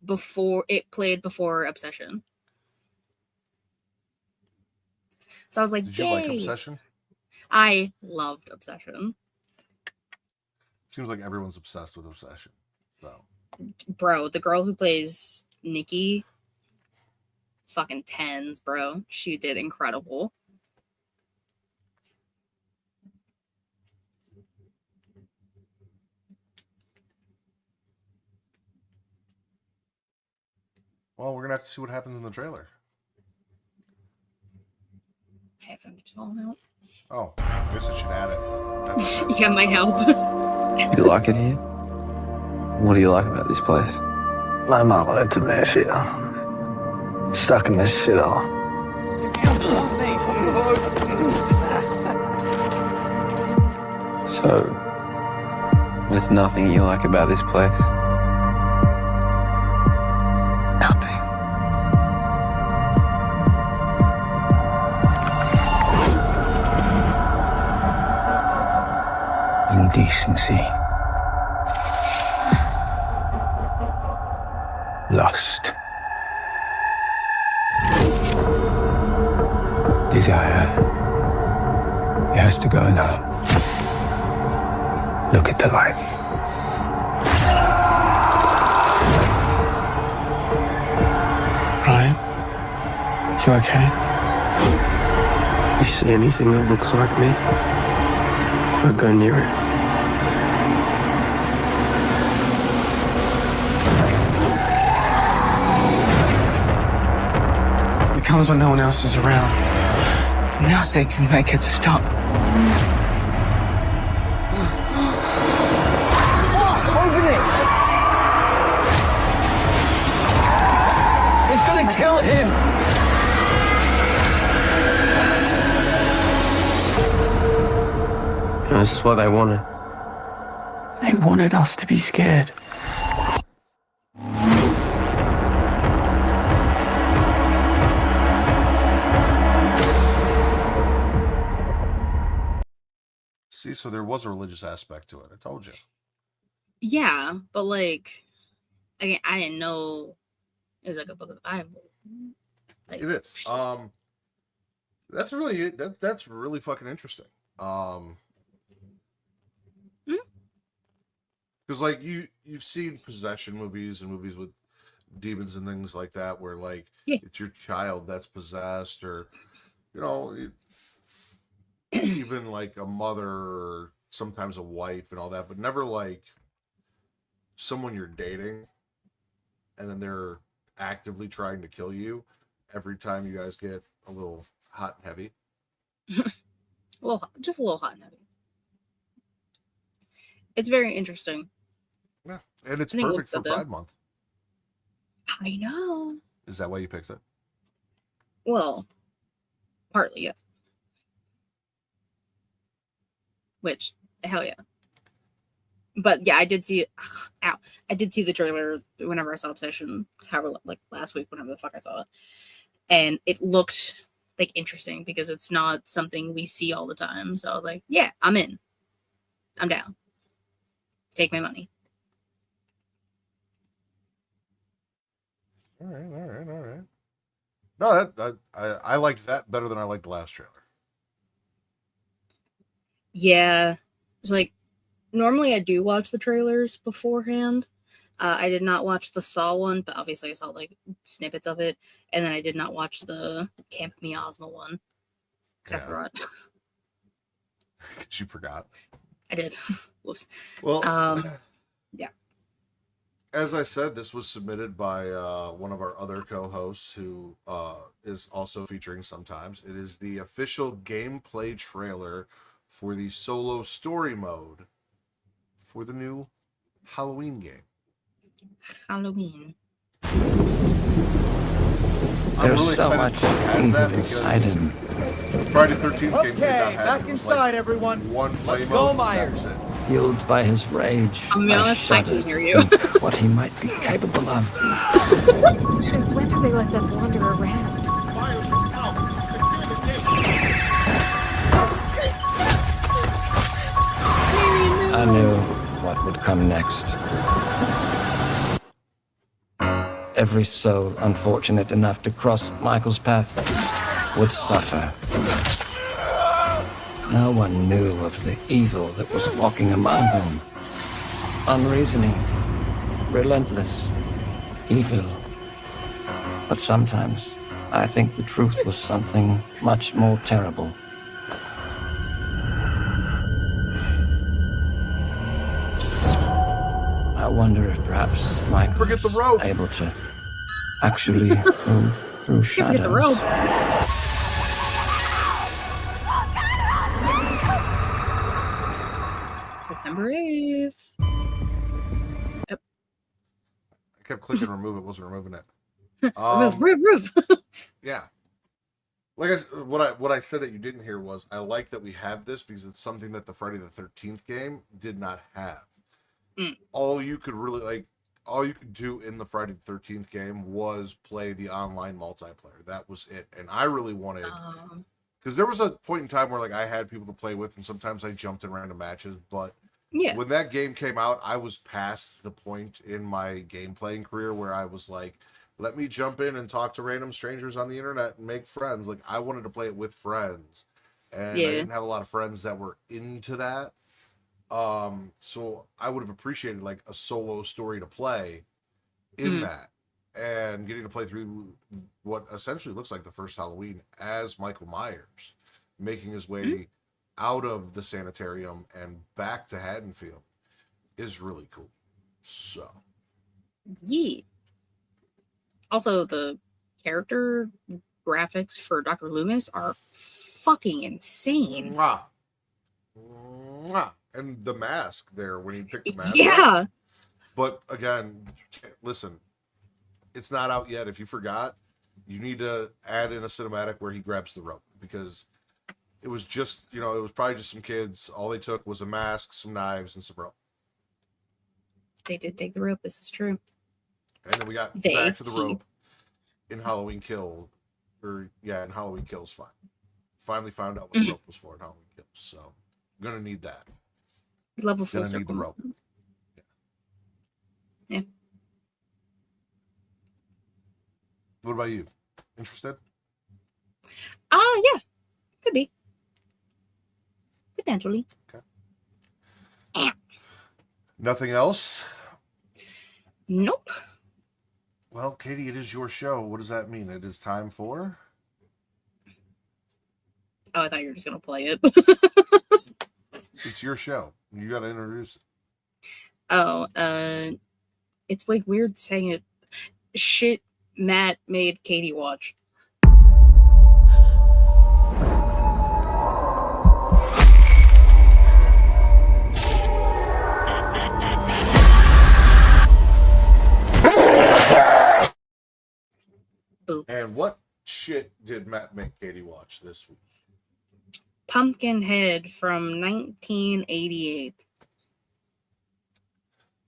before it played before Obsession. So I was like, did you like Obsession? I loved Obsession. Seems like everyone's obsessed with Obsession. So, bro, the girl who plays Nikki, fucking tens, bro. She did incredible. Well, we're gonna have to see what happens in the trailer. I haven't fallen out. Oh, I guess I should add it. Yeah, might help. You like it here? What do you like about this place? My mom wanted to live here. Stuck in this shithole. So, there's nothing you like about this place? Nothing. Indecency. Lust. Desire. It has to go now. Look at the light. Ryan? You okay? You see anything that looks like me? Don't go near it. It comes when no one else is around. Nothing can make it stop. Open it! It's gonna kill him! This is what they wanted. They wanted us to be scared. See, so there was a religious aspect to it. I told you. Yeah, but like, again, I didn't know it was like a book of the Bible. Like, It is. That's really fucking interesting. Because like you've seen possession movies and movies with demons and things like that, where like it's your child that's possessed, or even like a mother or sometimes a wife and all that, but never like someone you're dating and then they're actively trying to kill you every time you guys get a little hot and heavy. just a little hot and heavy. It's very interesting. Yeah, and it's I think it perfect looks for good, though. Pride Month. I know. Is that why you picked it? Well, partly, yes. Which, hell yeah. But yeah, I did see it. Ow. I did see the trailer whenever I saw Obsession, like last week, whenever the fuck I saw it. And it looked like interesting because it's not something we see all the time. So I was like, yeah, I'm in. I'm down. Take my money. All right. No, I liked that better than I liked the last trailer. Yeah. It's like, normally I do watch the trailers beforehand. I did not watch the Saw one, but obviously I saw like snippets of it. And then I did not watch the Camp Miasma one. Because I forgot. You forgot. I did. Whoops. Well, yeah. As I said, this was submitted by one of our other co-hosts who is also featuring sometimes. It is the official gameplay trailer for the solo story mode for the new Halloween game. Halloween. There's really so excited much this has that inside him. The Friday 13th game did not have back inside, everyone. one play Let's mode. go, Myers. Fueled by his rage, I'm gonna be honest, I shudder can hear you. to think what he might be capable of. Since when do they let them wander around? I knew what would come next. Every soul unfortunate enough to cross Michael's path would suffer. No one knew of the evil that was walking among them. Unreasoning, relentless, evil. But sometimes I think the truth was something much more terrible. I wonder if perhaps Michael Forget the rope. is able to actually move through shadows. Forget the rope. September 8th. Yep. I kept clicking remove, it wasn't removing it. Remove. Yeah. Like what I said that you didn't hear was I like that we have this because it's something that the Friday the 13th game did not have. All you could do in the Friday the 13th game was play the online multiplayer. That was it. And I really wanted, because there was a point in time where like I had people to play with, and sometimes I jumped in random matches. But when that game came out, I was past the point in my game playing career where I was like, let me jump in and talk to random strangers on the internet and make friends. Like I wanted to play it with friends, and I didn't have a lot of friends that were into that. So I would have appreciated like a solo story to play in that, and getting to play through what essentially looks like the first Halloween as Michael Myers, making his way out of the sanitarium and back to Haddonfield is really cool. So, Also, the character graphics for Dr. Loomis are fucking insane. Mwah. Mwah. And the mask there when he picked the mask up. But again, listen, it's not out yet. If you forgot, you need to add in a cinematic where he grabs the rope, because it was just, it was probably just some kids. All they took was a mask, some knives, and some rope. They did take the rope. This is true. And then we got back to the rope in Halloween Kills. In Halloween Kills 5. Finally found out what the rope was for in Halloween Kills. So I'm going to need that. Level full Gonna circle. need the rope. Yeah. What about you? Interested? Yeah. Could be. Potentially. Okay. Nothing else? Nope. Well, Katie, it is your show. What does that mean? It is time for... Oh, I thought you were just going to play it. It's your show. You got to introduce it. Oh, it's like weird saying it. Shit Matt made Katie watch. Boop. And what shit did Matt make Katie watch this week? Pumpkinhead from 1988.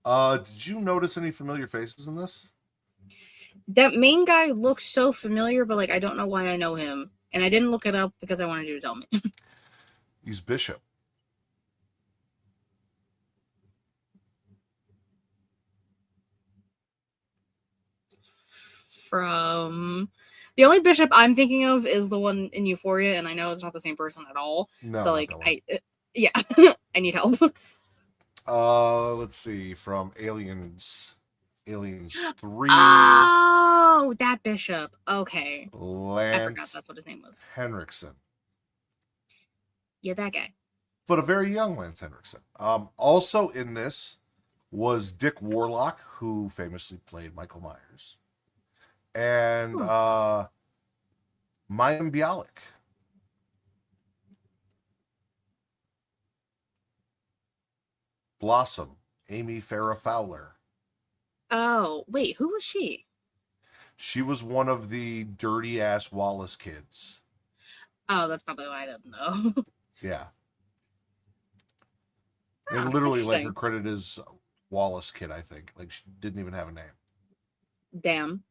Did you notice any familiar faces in this? That main guy looks so familiar, but like I don't know why I know him. And I didn't look it up because I wanted you to tell me. He's Bishop. From the only Bishop I'm thinking of is the one in Euphoria, and I know it's not the same person at all. No, so like I need help. Let's see, from Aliens 3. Oh, that Bishop. Okay. Lance I forgot that's what his name was. Henriksen. Yeah, that guy. But a very young Lance Henriksen. Also in this was Dick Warlock, who famously played Michael Myers. And Mayim Bialik. Blossom, Amy Farrah Fowler. Oh, wait, who was she? She was one of the dirty ass Wallace kids. Oh, that's probably why I didn't know. Yeah. Oh, And literally, like, interesting. her credit is Wallace Kid, I think. Like, she didn't even have a name. Damn.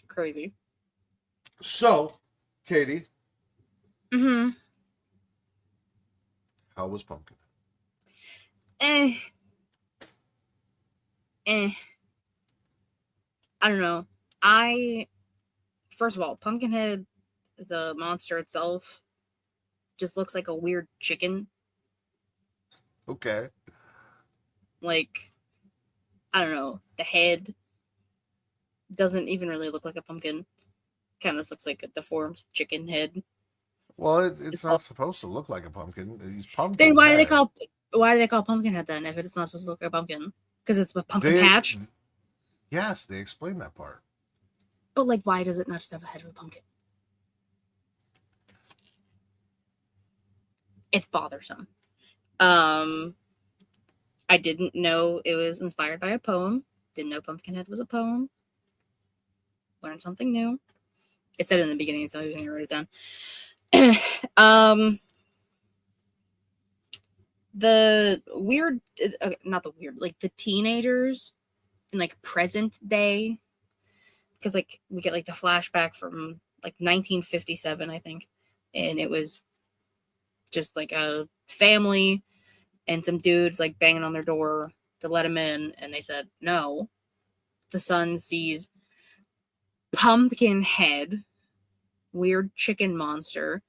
Crazy. So, Katie, Mm-hmm. how was Pumpkin? I don't know. First of all, Pumpkinhead, the monster itself, just looks like a weird chicken. Okay. Like, I don't know. The head doesn't even really look like a pumpkin. Kind of looks like a deformed chicken head. Well, it's not supposed to look like a pumpkin. He's pumpkin. Then why do they call Pumpkinhead then if it's not supposed to look like a pumpkin? Because it's a pumpkin patch. Yes, they explain that part. But like, why does it not just have a head of a pumpkin? It's bothersome. I didn't know it was inspired by a poem. Didn't know Pumpkinhead was a poem. Learned something new. It said it in the beginning, so I was gonna write it down. The weird, not the weird, like the teenagers in like present day, because like we get like the flashback from like 1957, I think, and it was just like a family and some dudes like banging on their door to let him in, and they said no. The son sees Pumpkinhead, weird chicken monster,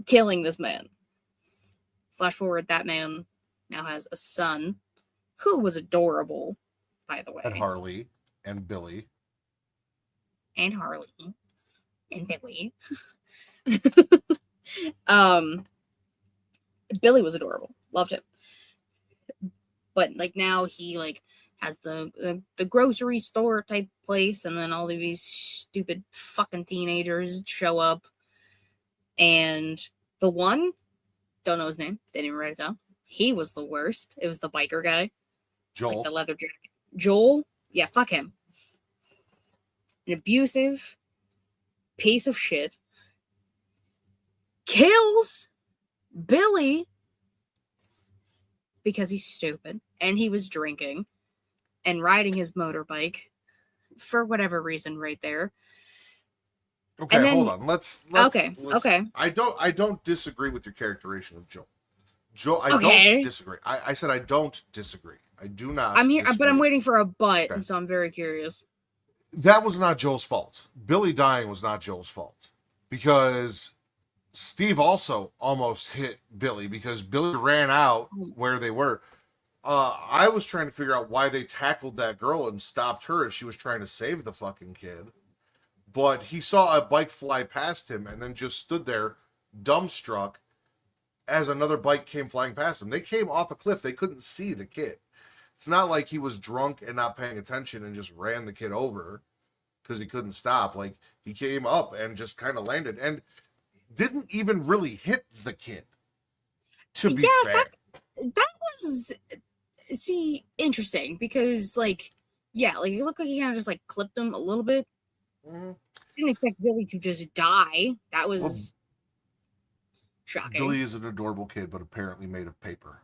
killing this man. Flash forward, that man now has a son who was adorable, by the way. And Harley and Billy. And Harley and Billy. Billy was adorable. Loved him. But like now he like has the grocery store type place, and then all of these stupid fucking teenagers show up. And the one, don't know his name, didn't even write it down. He was the worst. It was the biker guy. Joel. Like the leather jacket. Joel? Yeah, fuck him. An abusive piece of shit. Kills Billy because he's stupid and he was drinking and riding his motorbike for whatever reason right there. Okay, then, hold on. Let's okay. I don't disagree with your characterization of Joel. I Okay. don't disagree. I said I don't disagree. I do not. I'm here, disagree. but I'm waiting for a but, Okay. so I'm very curious. That was not Joel's fault. Billy dying was not Joel's fault, because Steve also almost hit Billy because Billy ran out where they were. I was trying to figure out why they tackled that girl and stopped her as she was trying to save the fucking kid. But he saw a bike fly past him and then just stood there dumbstruck as another bike came flying past him. They came off a cliff. They couldn't see the kid. It's not like he was drunk and not paying attention and just ran the kid over because he couldn't stop. Like, he came up and just kind of landed and didn't even really hit the kid, to be fair. That was, see, interesting because, like, yeah, like, it looked like he kind of just, like, clipped him a little bit. Mm-hmm. Didn't expect Billy to just die. That was shocking. Billy is an adorable kid, but apparently made of paper.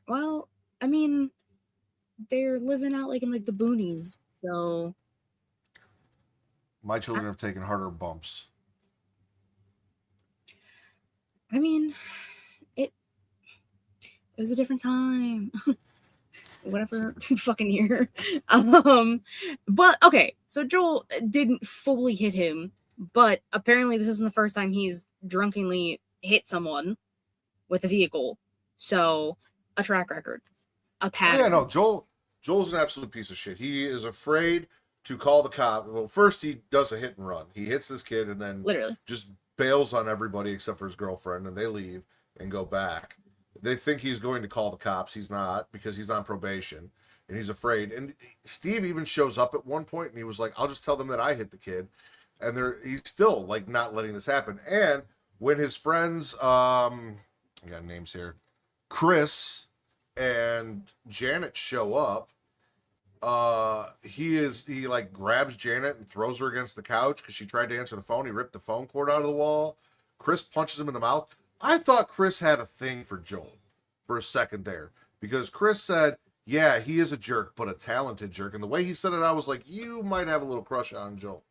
Well, I mean, they're living out, like, in, like, the boonies, so... My children have taken harder bumps. I mean, it was a different time. Whatever fucking year. But okay, so Joel didn't fully hit him, but apparently this isn't the first time he's drunkenly hit someone with a vehicle. So a track record. A pattern. Oh, yeah, no, Joel's an absolute piece of shit. He is afraid to call the cop. Well, first he does a hit and run. He hits this kid and then literally just bails on everybody except for his girlfriend, and they leave and go back. They think he's going to call the cops. He's not, because he's on probation and he's afraid. And Steve even shows up at one point and he was like, I'll just tell them that I hit the kid. And he's still like not letting this happen. And when his friends, I got names here, Chris and Janet show up, he like grabs Janet and throws her against the couch because she tried to answer the phone. He ripped the phone cord out of the wall. Chris punches him in the mouth. I thought Chris had a thing for Joel for a second there, because Chris said, yeah, he is a jerk, but a talented jerk. And the way he said it, I was like, you might have a little crush on Joel.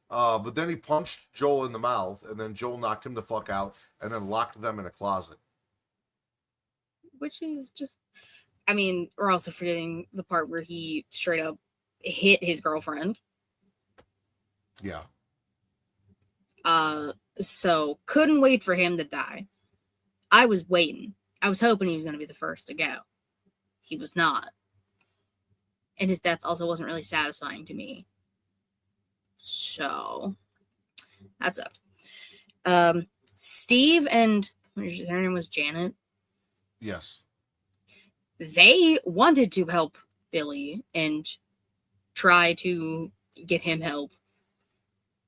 But then he punched Joel in the mouth, and then Joel knocked him the fuck out and then locked them in a closet. Which is just, I mean, we're also forgetting the part where he straight up hit his girlfriend. Yeah. So couldn't wait for him to die. I was waiting. I was hoping he was going to be the first to go. He was not. And his death also wasn't really satisfying to me. So that's up. Steve and her name was Janet. Yes. They wanted to help Billy and try to get him help.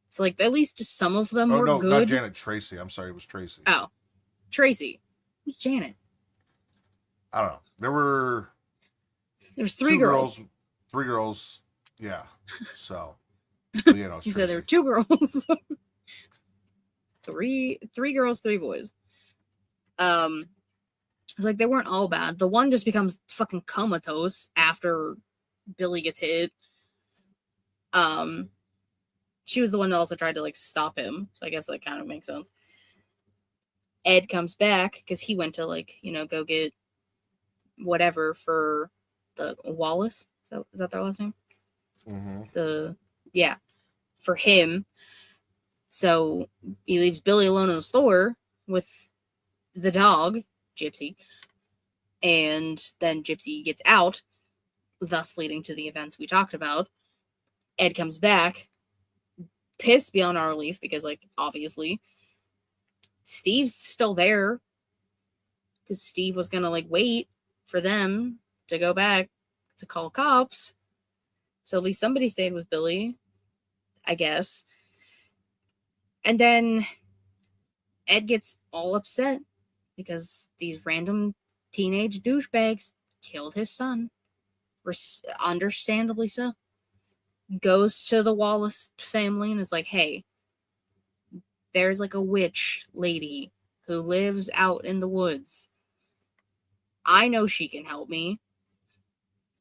So, like, at least some of them were good. Not Janet, Tracy. I'm sorry, it was Tracy. Oh, Tracy. Who's Janet? I don't know. There was three girls. 3 girls. Yeah. So, but, you know, You said there were 2 girls. three girls, 3 boys. It's like they weren't all bad. The one just becomes fucking comatose after Billy gets hit. She was the one that also tried to like stop him. So I guess that kind of makes sense. Ed comes back because he went to like, go get whatever for the Wallace. Is that their last name? Mm-hmm. For him. So he leaves Billy alone in the store with the dog, Gypsy. And then Gypsy gets out, thus leading to the events we talked about. Ed comes back, pissed beyond our relief because, like, obviously, Steve's still there because Steve was gonna like wait for them to go back to call cops. So at least somebody stayed with Billy, I guess. And then Ed gets all upset because these random teenage douchebags killed his son. Understandably so. Goes to the Wallace family and is like, hey, there's like a witch lady who lives out in the woods. I know she can help me.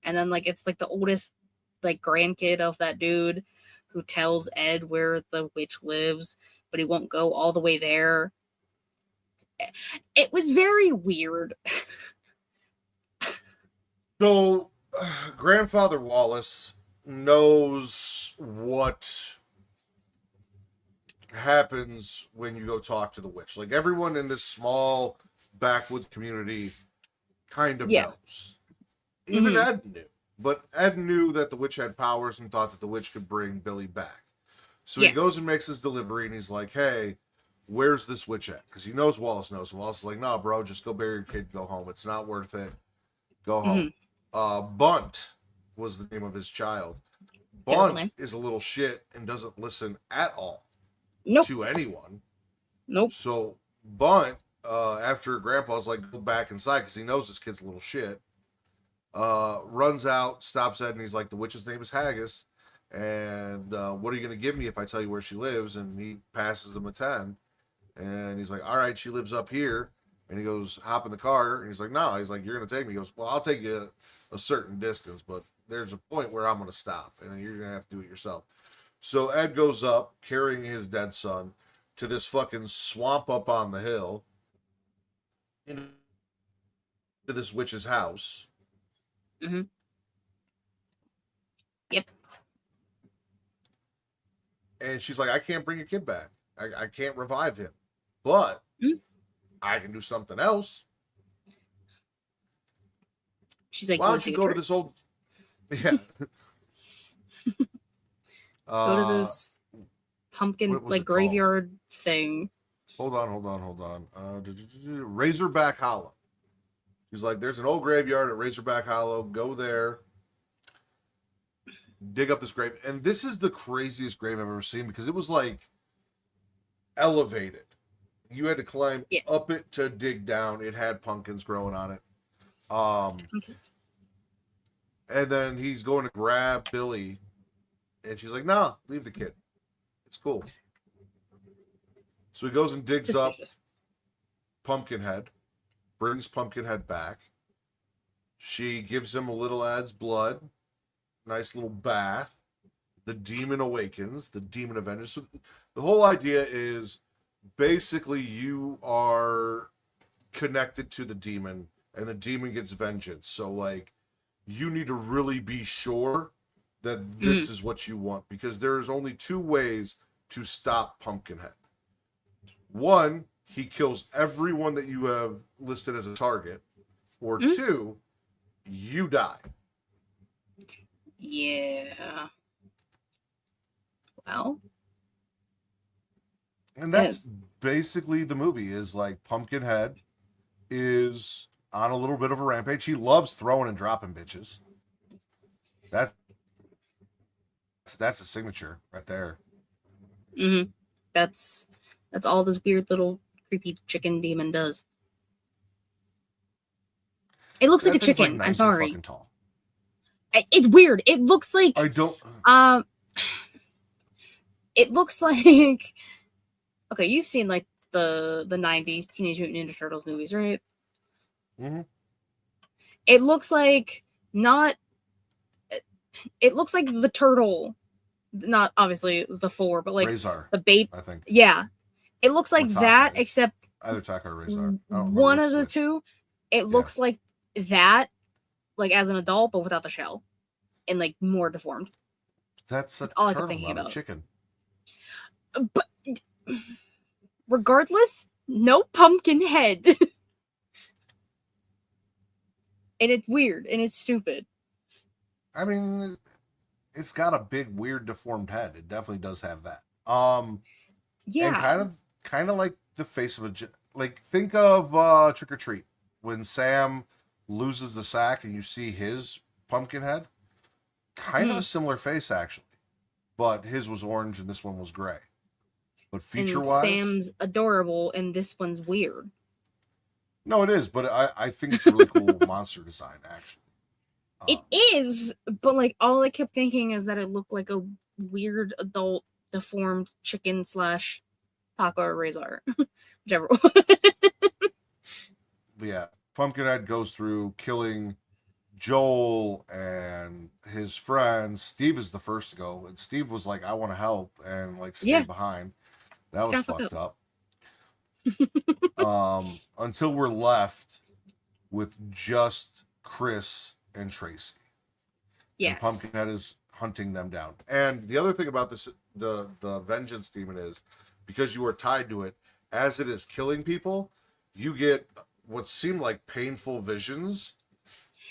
And then like it's like the oldest like grandkid of that dude who tells Ed where the witch lives, but he won't go all the way there. It was very weird. So, Grandfather Wallace knows what happens when you go talk to the witch. Like, everyone in this small backwoods community kind of knows. Even Ed knew. But Ed knew that the witch had powers and thought that the witch could bring Billy back. So he goes and makes his delivery, and he's like, hey, where's this witch at? Because he knows Wallace knows. And Wallace is like, nah, bro, just go bury your kid, go home. It's not worth it. Go home. Bunt was the name of his child. Bunt is a little shit and doesn't listen at all to anyone. So Bunt, after Grandpa's like, go back inside because he knows this kid's a little shit, runs out, stops Ed, and he's like, the witch's name is Haggis. And what are you going to give me if I tell you where she lives? And he passes him a 10. And he's like, all right, she lives up here. And he goes, hop in the car. And he's like, no. He's like, you're going to take me. He goes, well, I'll take you a certain distance, but there's a point where I'm going to stop. And then you're going to have to do it yourself. So Ed goes up, carrying his dead son, to this fucking swamp up on the hill, into this witch's house. Yep. And she's like, I can't bring your kid back. I can't revive him. But I can do something else. She's like, why don't you go to this old... Yeah. Go to this pumpkin, like, graveyard thing. Hold on. Razorback Hollow. She's like, there's an old graveyard at Razorback Hollow. Go there. Dig up this grave. And this is the craziest grave I've ever seen because it was, like, elevated. You had to climb up it to dig down. It had pumpkins growing on it. And then he's going to grab Billy. And she's like, nah, leave the kid. It's cool. So he goes and digs up Pumpkinhead. Brings Pumpkinhead back. She gives him a little Ed's blood. Nice little bath. The demon awakens. The demon avenges. So the whole idea is basically you are connected to the demon and the demon gets vengeance. So, like, you need to really be sure that this is what you want because there's only 2 ways to stop Pumpkinhead. One, he kills everyone that you have listed as a target. Or 2, you die. Yeah. Well, And that's basically the movie. Is like Pumpkinhead is on a little bit of a rampage. He loves throwing and dropping bitches. That's a signature right there. mm-hmm. That's all this weird little creepy chicken demon does. It looks like a That thing's chicken. like I'm 9 feet sorry. fucking tall. It's weird. It looks like I don't. It looks like. Okay, you've seen like the 90s Teenage Mutant Ninja Turtles movies, right? Mm-hmm. It looks like not. It looks like the turtle, not obviously the 4, but like Razor, the babe. I think. Yeah, it looks like Taka that, is. except Either Taka or Razor. I don't one remember of the which. two. It looks like that, like as an adult, but without the shell, and like more deformed. That's all turtle, I kept thinking not about. a chicken. But regardless, no pumpkin head. And it's weird and it's stupid. I mean, it's got a big, weird, deformed head. It definitely does have that. Yeah. And kind of like the face of a like. Think of Trick or Treat when Sam loses the sack and you see his pumpkin head. Kind of a similar face actually, but his was orange and this one was gray. But feature-wise, Sam's adorable and this one's weird. No, it is, but I think it's a really cool monster design, actually. It is, but like all I kept thinking is that it looked like a weird adult deformed chicken / taco or razor, whichever one. But yeah, Pumpkinhead goes through killing Joel and his friends. Steve is the first to go, and Steve was like, "I want to help," and like stay behind. That was fucked up. Until we're left with just Chris and Tracy. Yes. And Pumpkinhead is hunting them down. And the other thing about this, the vengeance demon is, because you are tied to it, as it is killing people, you get what seem like painful visions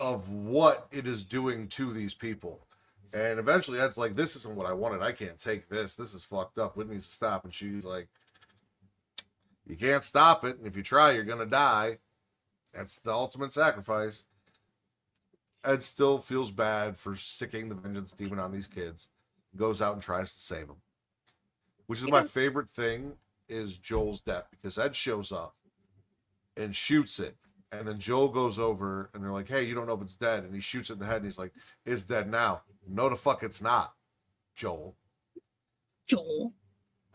of what it is doing to these people. And eventually Ed's like, this isn't what I wanted. I can't take this. This is fucked up. It needs to stop. And she's like, you can't stop it. And if you try, you're going to die. That's the ultimate sacrifice. Ed still feels bad for sticking the vengeance demon on these kids. Goes out and tries to save them. Which is my favorite thing is Joel's death. Because Ed shows up and shoots it. And then Joel goes over and they're like, hey, you don't know if it's dead. And he shoots it in the head and he's like, it's dead now. No, the fuck it's not, Joel. And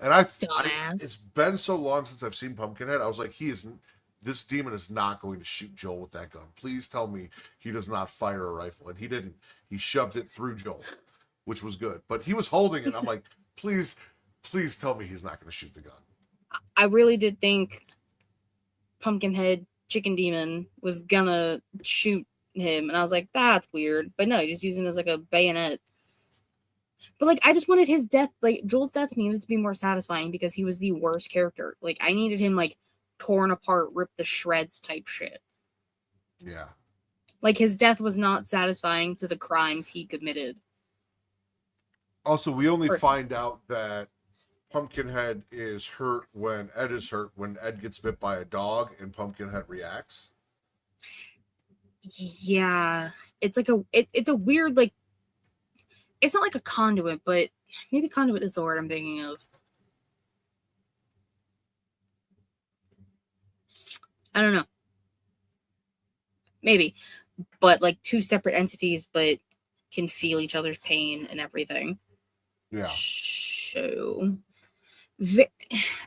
it's been so long since I've seen Pumpkinhead. I was like, this demon is not going to shoot Joel with that gun. Please tell me he does not fire a rifle. And he didn't. He shoved it through Joel, which was good. But he was holding it. I'm like, please tell me he's not going to shoot the gun. I really did think Pumpkinhead Chicken Demon was gonna shoot him, and I was like, that's weird. But no, he's just using it as like a bayonet. But like, I just wanted his death, like Joel's death needed to be more satisfying because he was the worst character. Like, I needed him like torn apart, ripped to shreds type shit. Yeah. Like, his death was not satisfying to the crimes he committed. Also, we only find out that Pumpkinhead is hurt when Ed is hurt, when Ed gets bit by a dog and Pumpkinhead reacts. Yeah. It's like it's a weird, like, it's not like a conduit, but maybe conduit is the word I'm thinking of. I don't know. Maybe. But like two separate entities, but can feel each other's pain and everything. Yeah. So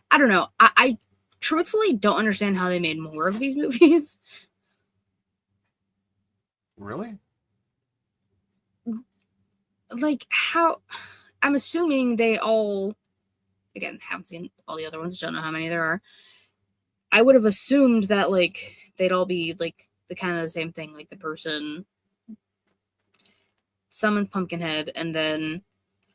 I don't know. I truthfully don't understand how they made more of these movies. Really? Like, how? I'm assuming they all, again, haven't seen all the other ones, don't know how many there are. I would have assumed that, like, they'd all be, like, the kind of the same thing. Like, the person summons Pumpkinhead and then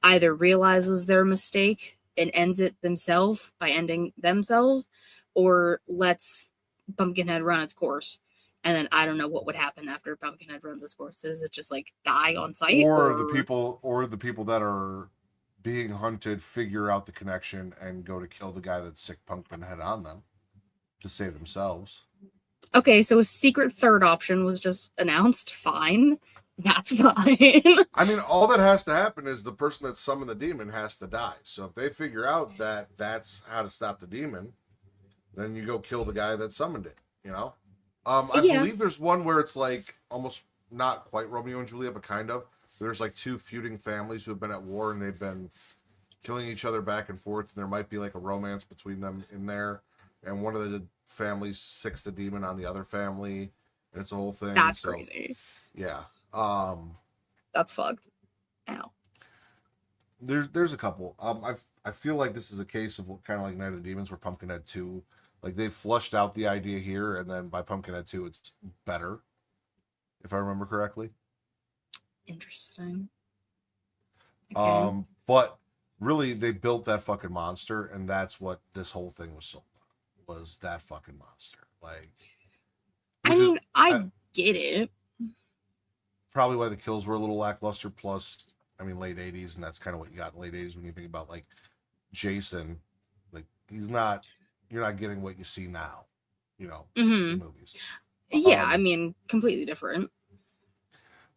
either realizes their mistake and ends it themselves by ending themselves, or lets Pumpkinhead run its course. And then I don't know what would happen after Pumpkinhead runs its course. Does it just like die on sight? Or the people that are being hunted figure out the connection and go to kill the guy that sick Pumpkinhead on them to save themselves. Okay, so a secret third option was just announced. Fine. That's fine. I mean, all that has to happen is the person that summoned the demon has to die. So if they figure out that that's how to stop the demon, then you go kill the guy that summoned it, you know? I believe there's one where it's like almost not quite Romeo and Juliet, but kind of. There's like two feuding families who have been at war and they've been killing each other back and forth. And there might be like a romance between them in there. And one of the families sicks the demon on the other family. And it's a whole thing. That's crazy. Yeah. That's fucked. Ow. There's a couple. I feel like this is a case of kind of like Night of the Demons, where Pumpkinhead 2, like they flushed out the idea here, and then by Pumpkinhead 2, it's better, if I remember correctly. Interesting. Okay. But really, they built that fucking monster, and that's what this whole thing was sold on, was that fucking monster. Like, I mean, I get it. Probably why the kills were a little lackluster. Plus, I mean, late 80s, and that's kind of what you got in late 80s when you think about like Jason. Like, you're not getting what you see now, you know, in movies. Yeah, I mean, completely different.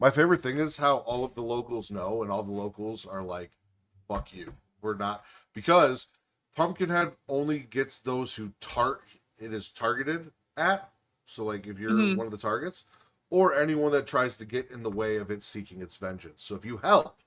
My favorite thing is how all of the locals know, and all the locals are like, fuck you. We're not, because Pumpkinhead only gets those who it is targeted at. So like if you're one of the targets, or anyone that tries to get in the way of it seeking its vengeance. So if you help,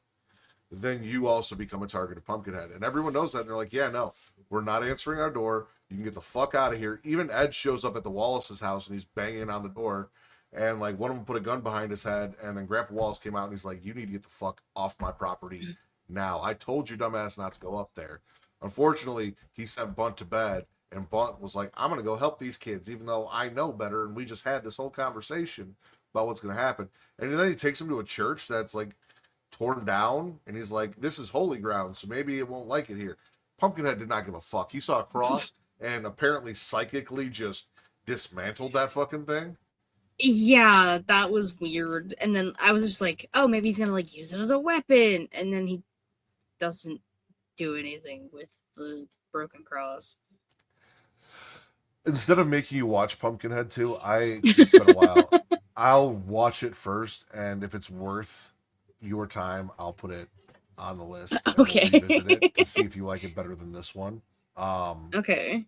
then you also become a target of Pumpkinhead. And everyone knows that. And they're like, yeah, no, we're not answering our door. You can get the fuck out of here. Even Ed shows up at the Wallace's house and he's banging on the door. And like one of them put a gun behind his head. And then Grandpa Wallace came out and he's like, you need to get the fuck off my property now. I told you, dumbass, not to go up there. Unfortunately, he sent Bunt to bed. And Bunt was like, I'm going to go help these kids, even though I know better. And we just had this whole conversation about what's going to happen. And then he takes him to a church that's like torn down. And he's like, this is holy ground, so maybe it won't like it here. Pumpkinhead did not give a fuck. He saw a cross and apparently psychically just dismantled that fucking thing. Yeah, that was weird. And then I was just like, oh, maybe he's going to like use it as a weapon. And then he doesn't do anything with the broken cross. Instead of making you watch Pumpkinhead 2, it's been a while. I'll watch it first, and if it's worth your time, I'll put it on the list. Okay. We'll revisit it to see if you like it better than this one. Okay.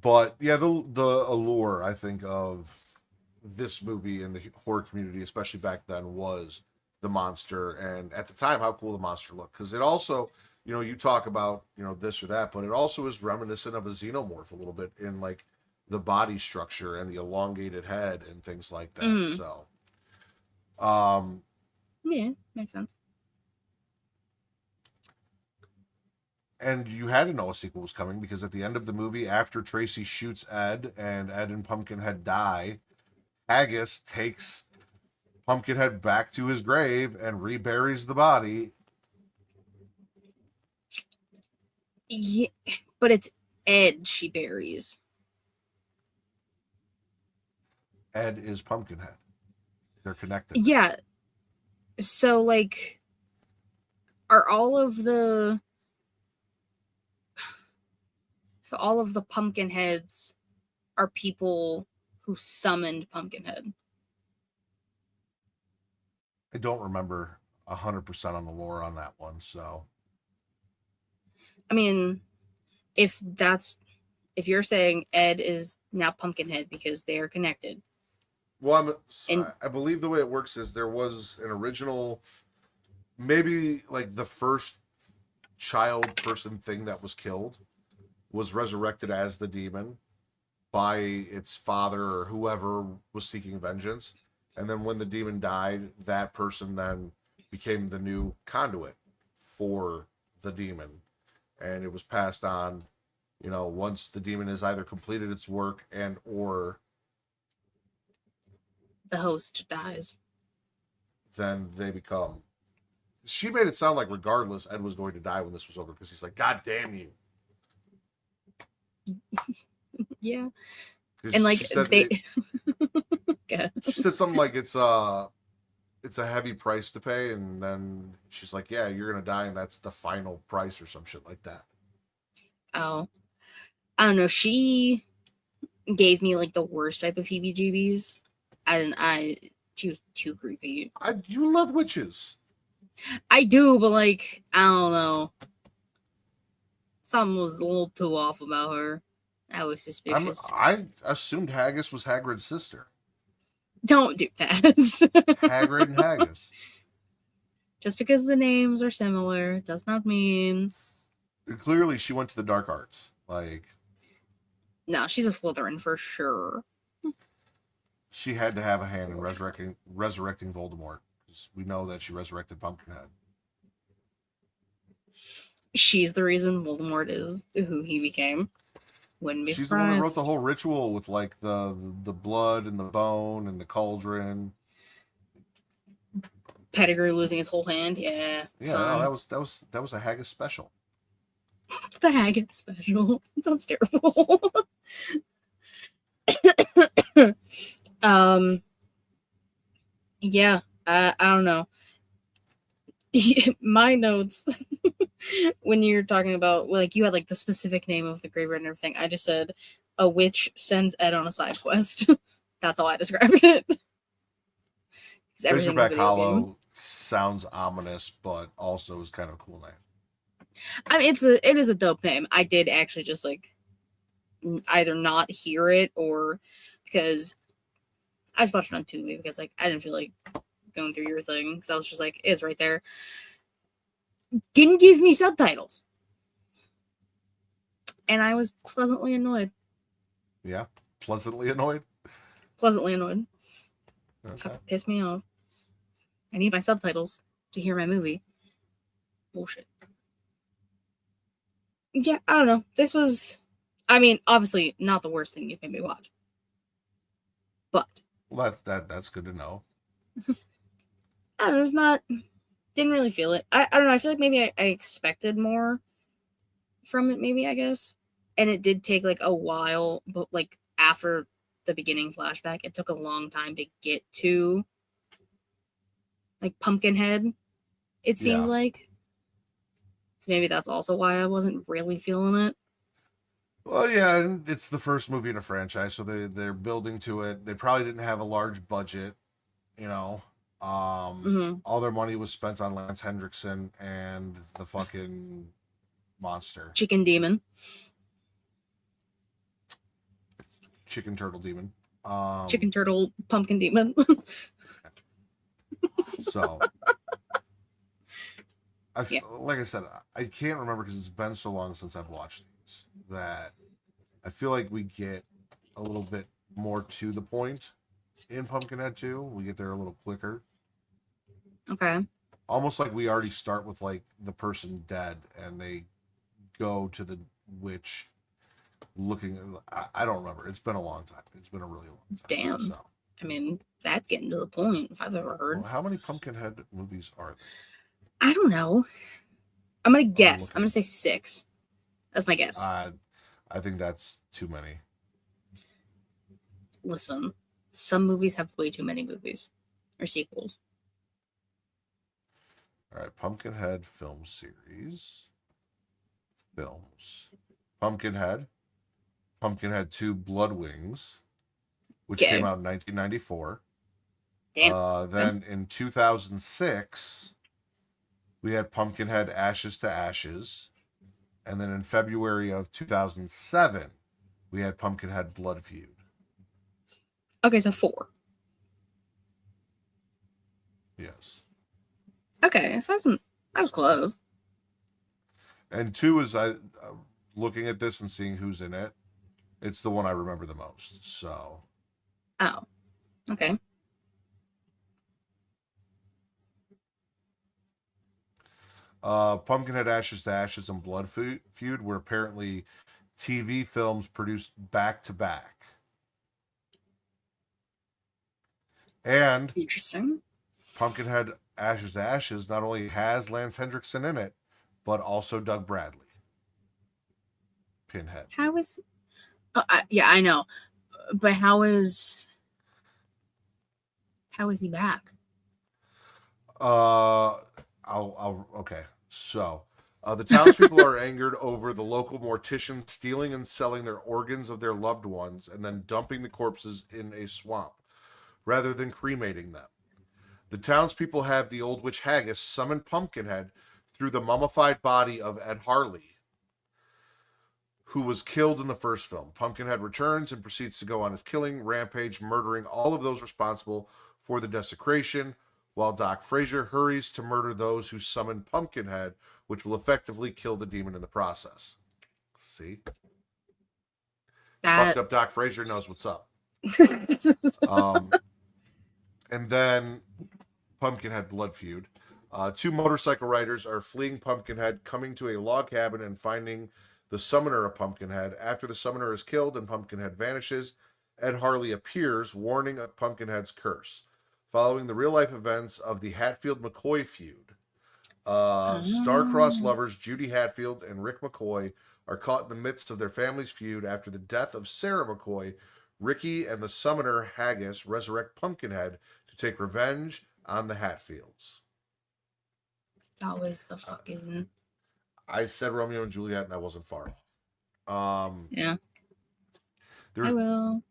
But yeah, the allure, I think, of this movie in the horror community, especially back then, was the monster. And at the time, how cool the monster looked. Because it also, you know, you talk about, you know, this or that, but it also is reminiscent of a xenomorph a little bit in like the body structure and the elongated head and things like that. So, yeah, makes sense. And you had to know a sequel was coming, because at the end of the movie, after Tracy shoots Ed and Ed and Pumpkinhead die, Haggis takes Pumpkinhead back to his grave and reburies the body. Yeah, but it's Ed she buries. Ed is Pumpkinhead. They're connected. Yeah. So, like, are all of the Pumpkinheads are people who summoned Pumpkinhead? I don't remember 100% on the lore on that one, so. I mean, if you're saying Ed is now Pumpkinhead because they are connected. Well, I believe the way it works is there was an original, maybe like the first child person thing that was killed was resurrected as the demon by its father or whoever was seeking vengeance. And then when the demon died, that person then became the new conduit for the demon. And it was passed on, you know, once the demon has either completed its work and or the host dies, then they become. She made it sound like regardless Ed was going to die when this was over, because he's like, God damn you. Yeah. And like she said something like it's it's a heavy price to pay, and then she's like, yeah, you're gonna die, and that's the final price or some shit like that. Oh, I don't know. She gave me like the worst type of heebie-jeebies, and she was too creepy. You love witches. I do, but like, I don't know. Something was a little too off about her. I was suspicious. I assumed Haggis was Hagrid's sister. Don't do that. Hagrid and Haggis. Just because the names are similar does not mean. Clearly, she went to the dark arts. Like, no, she's a Slytherin for sure. She had to have a hand in resurrecting Voldemort, because we know that she resurrected Pumpkinhead. She's the reason Voldemort is who he became. Wouldn't be She's surprised. the one that wrote the whole ritual with like the blood and the bone and the cauldron. Pettigrew losing his whole hand. Yeah. Yeah, no, that was a Haggis special. The Haggis special. It sounds terrible. Yeah. I don't know. My notes when you're talking about like you had like the specific name of the graveyard and everything, I just said a witch sends Ed on a side quest. That's how I described it. Razorback Hollow sounds ominous, but also is kind of a cool name. I mean, it is a dope name. I did actually just like either not hear it or because I just watched it on Tubi because like I didn't feel like going through your thing because I was just like, it's right there. Didn't give me subtitles. And I was pleasantly annoyed. Yeah? Pleasantly annoyed? Pleasantly annoyed. Okay. Pissed me off. I need my subtitles to hear my movie. Bullshit. Yeah, I don't know. This was, I mean, obviously not the worst thing you've made me watch. But. Well, that's good to know. I don't know, it's not, didn't really feel it. I don't know, I feel like maybe I expected more from it, maybe, I guess. And it did take like a while, but like after the beginning flashback, it took a long time to get to like Pumpkinhead, it seemed like. So maybe that's also why I wasn't really feeling it. Well, yeah, it's the first movie in a franchise, so they're building to it. They probably didn't have a large budget, you know. All their money was spent on Lance Henriksen and the fucking monster. Chicken Demon. Chicken Turtle Demon. Chicken Turtle Pumpkin Demon. So, like I said, I can't remember because it's been so long since I've watched these that I feel like we get a little bit more to the point in Pumpkinhead 2. We get there a little quicker. Okay. Almost like we already start with like the person dead and they go to the witch looking. I don't remember. It's been a long time. It's been a really long time. Damn. So. I mean, that's getting to the point if I've ever heard. Well, how many Pumpkinhead movies are there? I don't know. I'm going to guess. I'm going to say 6. That's my guess. I think that's too many. Listen, some movies have way too many movies or sequels. All right, Pumpkinhead film series. Films. Pumpkinhead. Pumpkinhead 2 Blood Wings, which came out in 1994. Damn. Then in 2006, we had Pumpkinhead Ashes to Ashes. And then in February of 2007, we had Pumpkinhead Blood Feud. Okay, so 4. Yes. Okay, so I was close. And 2 is looking at this and seeing who's in it. It's the one I remember the most. So. Oh. Okay. Pumpkinhead Ashes to Ashes and Blood Feud were apparently TV films produced back to back. And interesting. Pumpkinhead Ashes to Ashes not only has Lance Henriksen in it, but also Doug Bradley. Pinhead. How is... yeah, I know. But how is he back? Okay. So, the townspeople are angered over the local mortician stealing and selling their organs of their loved ones and then dumping the corpses in a swamp rather than cremating them. The townspeople have the old witch Haggis summon Pumpkinhead through the mummified body of Ed Harley, who was killed in the first film. Pumpkinhead returns and proceeds to go on his killing rampage, murdering all of those responsible for the desecration, while Doc Frazier hurries to murder those who summoned Pumpkinhead, which will effectively kill the demon in the process. See? Fucked up Doc Frazier knows what's up. And then Pumpkinhead blood feud. Two motorcycle riders are fleeing Pumpkinhead, coming to a log cabin and finding the summoner of Pumpkinhead. After the summoner is killed and Pumpkinhead vanishes, Ed Harley appears, warning of Pumpkinhead's curse. Following the real-life events of the Hatfield-McCoy feud, star-crossed lovers Judy Hatfield and Rick McCoy are caught in the midst of their family's feud after the death of Sarah McCoy. Ricky and the summoner Haggis resurrect Pumpkinhead to take revenge on the Hatfields. It's always the fucking... I said Romeo and Juliet, and I wasn't far off. Yeah. There's, I will.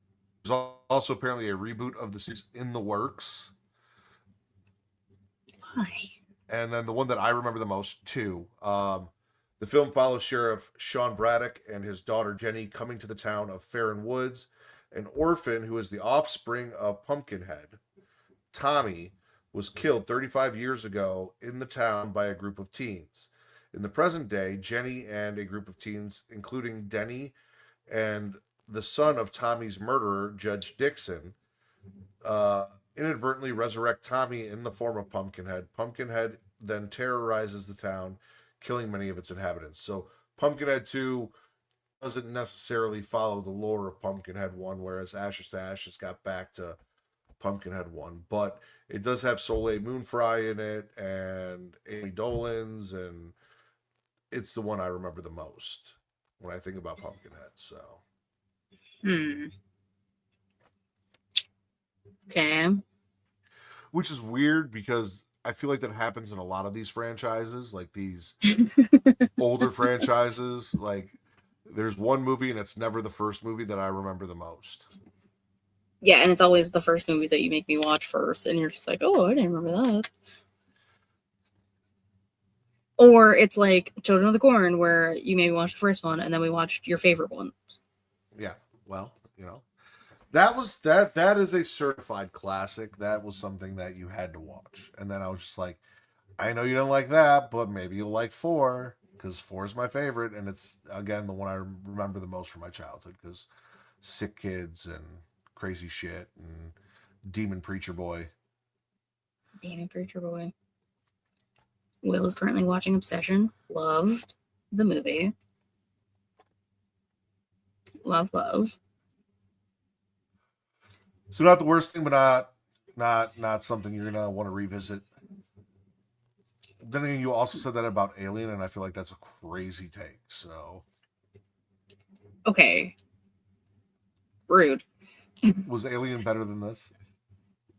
There's also apparently a reboot of the series in the works. Why? And then the one that I remember the most, too. The film follows Sheriff Sean Braddock and his daughter Jenny coming to the town of Farron Woods. An orphan who is the offspring of Pumpkinhead, Tommy, was killed 35 years ago in the town by a group of teens. In the present day, Jenny and a group of teens, including Denny and the son of Tommy's murderer, Judge Dixon, inadvertently resurrect Tommy in the form of Pumpkinhead. Pumpkinhead then terrorizes the town, killing many of its inhabitants. So Pumpkinhead 2 doesn't necessarily follow the lore of Pumpkinhead 1, whereas Ashes to Ashes got back to Pumpkinhead 1. But it does have Soleil Moonfry in it and Amy Dolenz, and it's the one I remember the most when I think about Pumpkinhead. So, Okay. which is weird because I feel like that happens in a lot of these franchises, like these older franchises. Like, there's one movie and it's never the first movie that I remember the most. Yeah, and it's always the first movie that you make me watch first, and you're just like, oh, I didn't remember that. Or it's like Children of the Corn, where you maybe watched the first one and then we watched your favorite one. Yeah, well, you know, that is a certified classic. That was something that you had to watch. And then I was just like, I know you don't like that, but maybe you'll like 4, because 4 is my favorite, and it's again the one I remember the most from my childhood, because sick kids and crazy shit and demon preacher boy. Will is currently watching Obsession. Loved the movie. Love. So not the worst thing, but not something you're gonna want to revisit. Then again, you also said that about Alien, and I feel like that's a crazy take. So, Okay. Rude. was Alien better than this?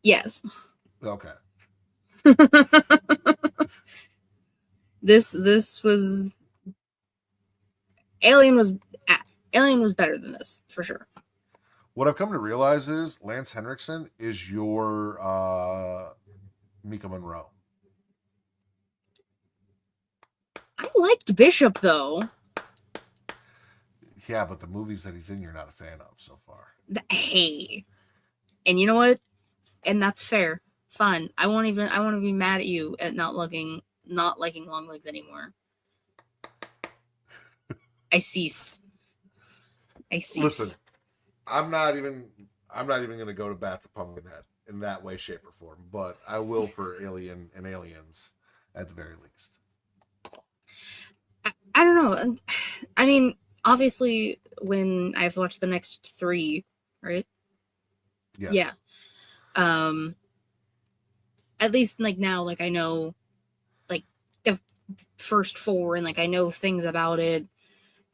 Yes. Okay. This was Alien was better than this for sure. What I've come to realize is Lance Henriksen is your Mika Monroe. I liked Bishop though. Yeah, but the movies that he's in, you're not a fan of so far. Hey, and you know what? And that's fair. Fine. I won't be mad at you at not liking Long Legs anymore. I cease. Listen, I'm not even going to go to bat for Pumpkinhead in that way, shape, or form, but I will for Alien and Aliens at the very least. I don't know. I mean, obviously, when I have to watch the next 3, right? Yes. Yeah. At least like now, like I know, like the first 4, and like I know things about it,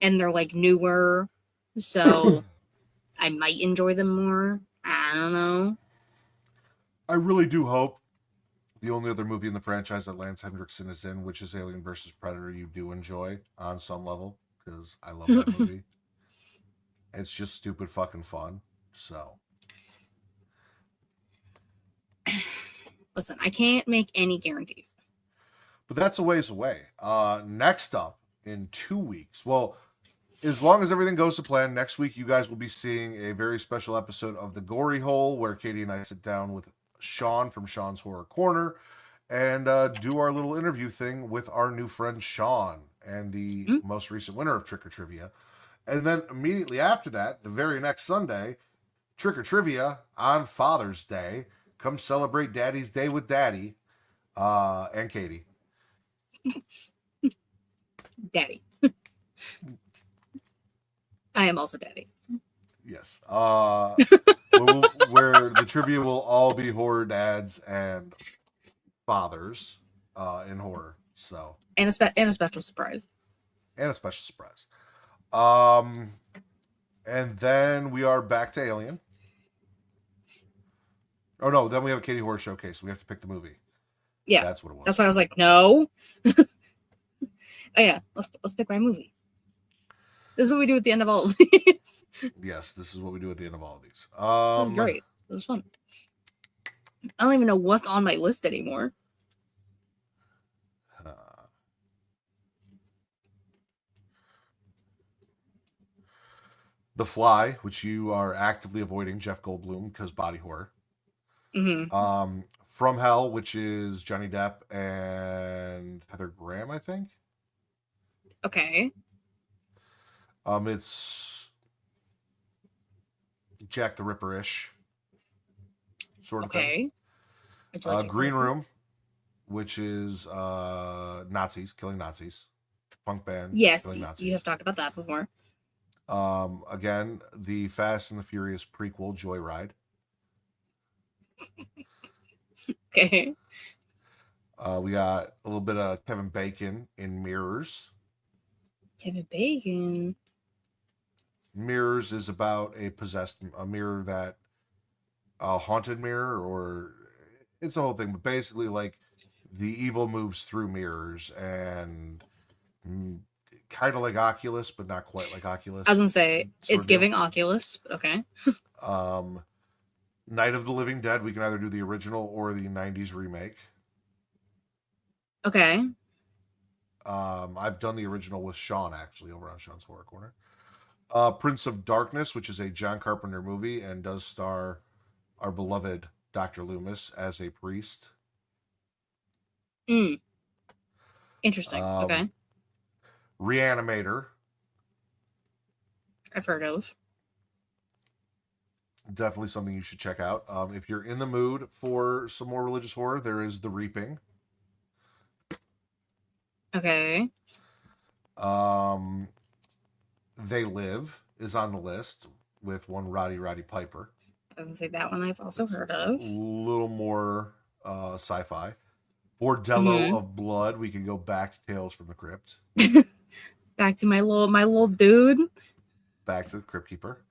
and they're like newer, so I might enjoy them more. I don't know. I really do hope the only other movie in the franchise that Lance Henriksen is in, which is Alien versus Predator, you do enjoy on some level, because I love that movie. It's just stupid fucking fun. So, Listen, I can't make any guarantees. but that's a ways away. Next up in 2 weeks, well, as long as everything goes to plan, next week you guys will be seeing a very special episode of The Gory Hole, where Katie and I sit down with Sean from Sean's Horror Corner and do our little interview thing with our new friend Sean and the most recent winner of Trick or Trivia. And then immediately after that, the very next Sunday, Trick or Trivia on Father's Day. Come celebrate Daddy's Day with Daddy and Katie. Daddy. I am also Daddy. Yes. Where the trivia will all be horror dads and fathers in horror. So And a special surprise. And a special surprise. And then we are back to Alien. Oh no, then we have a Katie Horror Showcase. We have to pick the movie. Yeah. That's what it was. That's why I was like, no. Oh yeah, let's pick my movie. This is what we do at the end of all of these. Yes, this is what we do at the end of all of these. This is great. This is fun. I don't even know what's on my list anymore. The Fly, which you are actively avoiding Jeff Goldblum because body horror. Mm-hmm. From Hell, which is Johnny Depp and Heather Graham, I think. Okay. It's Jack the Ripper-ish sort of thing. Green Room, which is Nazis, killing Nazis. Punk band. Yes, you have talked about that before. Again, the Fast and the Furious prequel, Joyride. Okay. We got a little bit of Kevin Bacon in Mirrors. Kevin Bacon. Mirrors is about a mirror that a haunted mirror, or it's a whole thing, but basically like the evil moves through mirrors and kind of like Oculus, but not quite like Oculus. I was gonna say it's giving Oculus, but okay. Night of the Living Dead, we can either do the original or the 90s remake. Okay. I've done the original with Sean, actually, over on Sean's Horror Corner. Prince of Darkness, which is a John Carpenter movie and does star our beloved Dr. Loomis as a priest. Interesting. Okay. Reanimator. I've heard of. Definitely something you should check out. If you're in the mood for some more religious horror, there is The Reaping. Okay. They Live is on the list with one Roddy Piper. I was gonna say that one I've also heard of. A little more sci-fi. Bordello of Blood. We can go back to Tales from the Crypt. Back to my little dude. Back to the Crypt Keeper.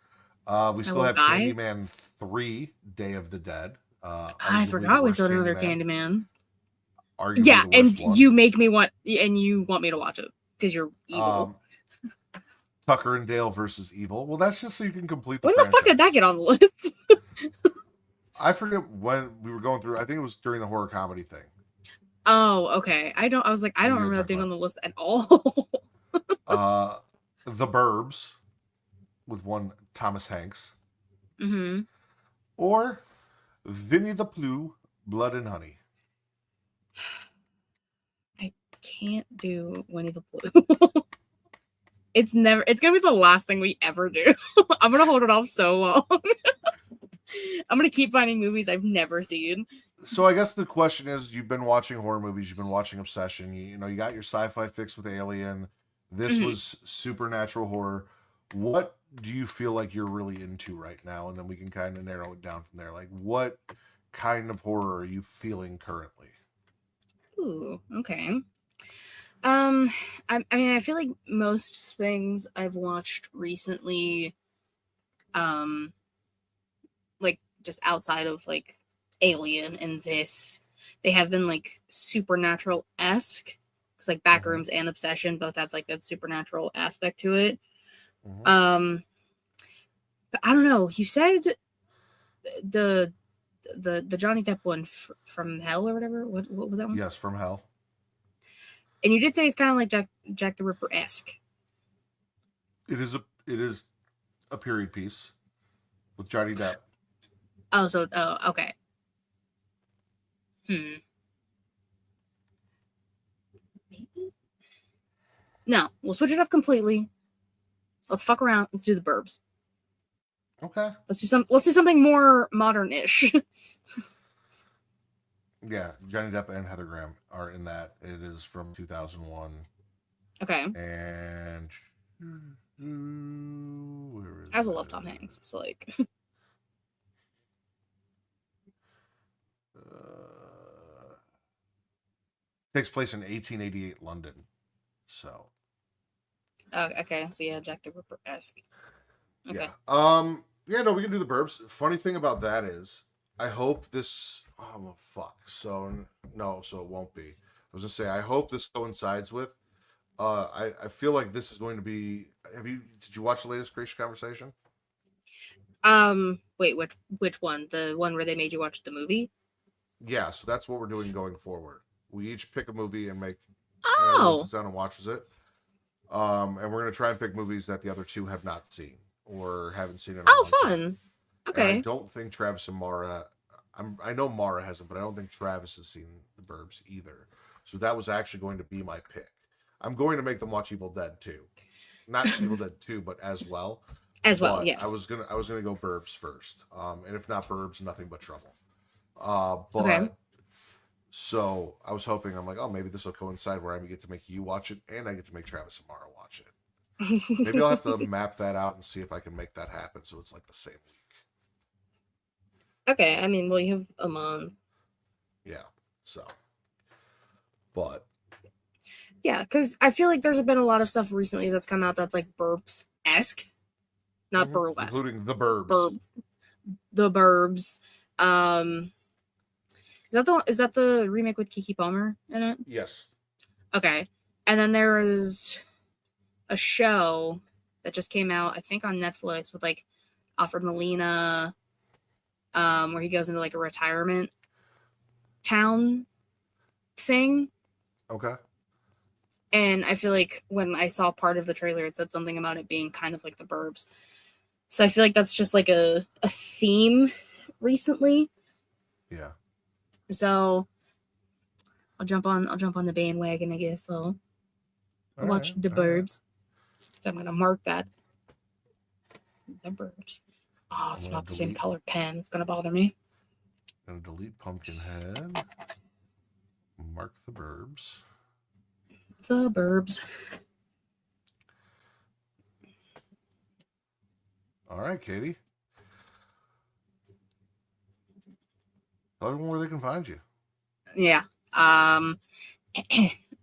We still have Candyman 3, Day of the Dead. I forgot we still had another Candyman. Yeah, and you make me want, and you want me to watch it because you're evil. Tucker and Dale versus Evil. Well, that's just so you can complete the When the fuck did that get on the list? I forget when we were going through. I think it was during the horror comedy thing. Oh, okay. I was like, I don't remember that being on the list at all. The Burbs with one Thomas Hanks. Mm-hmm. Or Vinnie the Pooh, Blood and Honey. I can't do Winnie the Pooh. It's gonna be the last thing we ever do. I'm gonna hold it off so long. I'm gonna keep finding movies I've never seen. So I guess the question is, you've been watching horror movies, you've been watching Obsession, you know, you got your sci-fi fix with Alien. This was supernatural horror. What do you feel like you're really into right now? And then we can kind of narrow it down from there. Like, what kind of horror are you feeling currently? Ooh, okay. I mean, I feel like most things I've watched recently, like just outside of like Alien and this, they have been like supernatural-esque, because like Backrooms and Obsession both have like that supernatural aspect to it. But I don't know. You said the Johnny Depp one from Hell or whatever. What was that one? Yes, From Hell. And you did say it's kind of like Jack the Ripper-esque. It is a period piece with Johnny Depp. Oh, okay. Maybe? No, we'll switch it up completely. Let's fuck around. Let's do the Burbs. Okay. Let's do something more modern-ish. Yeah, Johnny Depp and Heather Graham are in that. It is from 2001. Okay. And where is I also love Tom Hanks. So like, takes place in 1888 London. So. Okay. So yeah, Jack the Ripper-esque. Okay. Yeah. Yeah. No, we can do the Burbs. Funny thing about that is, I hope this. Oh well, fuck. So no, so it won't be. I was gonna say I hope this coincides with. I feel like this is going to be. Did you watch the latest Gracious Conversation? Wait, which one? The one where they made you watch the movie? Yeah. So that's what we're doing going forward. We each pick a movie and make. Sits down and watches it. And we're gonna try and pick movies that the other two have not seen or haven't seen in a long fun. time. Okay. And I don't think Travis and Mara. I know Mara hasn't, but I don't think Travis has seen the Burbs either. So that was actually going to be my pick. I'm going to make them watch Evil Dead 2. Not Evil Dead 2, but as well. Yes. I was gonna go Burbs first. And if not Burbs, Nothing But Trouble. Okay. So I was hoping, I'm like, oh, maybe this will coincide where I get to make you watch it and I get to make Travis and Mara watch it. Maybe I'll have to map that out and see if I can make that happen so it's like the same week. Okay, I mean, well, you have a month. Yeah, so. But. Yeah, because I feel like there's been a lot of stuff recently that's come out that's like Burbs-esque. Not burlesque. Including The Burbs. The Burbs. Is that the remake with Keke Palmer in it? Yes. Okay. And then there is a show that just came out, I think on Netflix, with like Alfred Molina, where he goes into like a retirement town thing. Okay. And I feel like when I saw part of the trailer, it said something about it being kind of like the Burbs. So I feel like that's just like a theme recently. Yeah. So I'll jump on the bandwagon, I guess, though. Watch the Burbs. So I'm gonna mark that. The Burbs. Oh, it's not the same color pen. It's gonna bother me. Gonna delete Pumpkinhead. Mark the Burbs. The Burbs. All right, Katie. Tell everyone where they can find you. Yeah.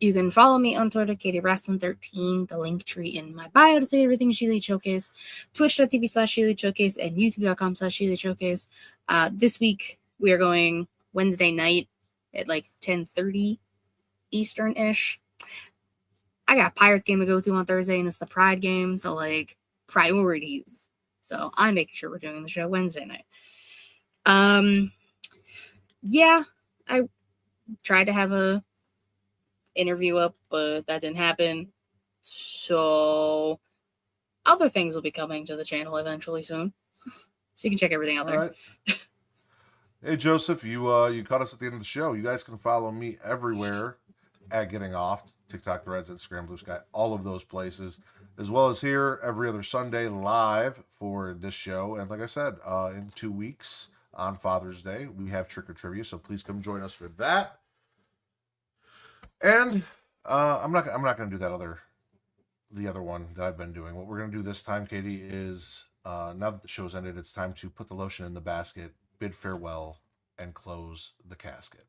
You can follow me on Twitter, KatieWrestling13, the link tree in my bio to say everything She Elite Showcase, twitch.tv/She Elite Showcase, and youtube.com/She Elite Showcase. This week, we are going Wednesday night at like 10:30 Eastern-ish. I got a Pirates game to go to on Thursday, and it's the Pride game, so like priorities. So I'm making sure we're doing the show Wednesday night. Yeah, I tried to have a interview up, but that didn't happen. So other things will be coming to the channel eventually soon. So you can check everything out there. All right. Hey Joseph, you caught us at the end of the show. You guys can follow me everywhere at Getting Off, TikTok, Threads, Instagram, Blue Sky, all of those places, as well as here every other Sunday live for this show. And like I said, in 2 weeks on Father's Day, we have Trick or Trivia, so please come join us for that. And I'm not going to do the other one that I've been doing. What we're going to do this time, Katie, is now that the show's ended, it's time to put the lotion in the basket, bid farewell, and close the casket.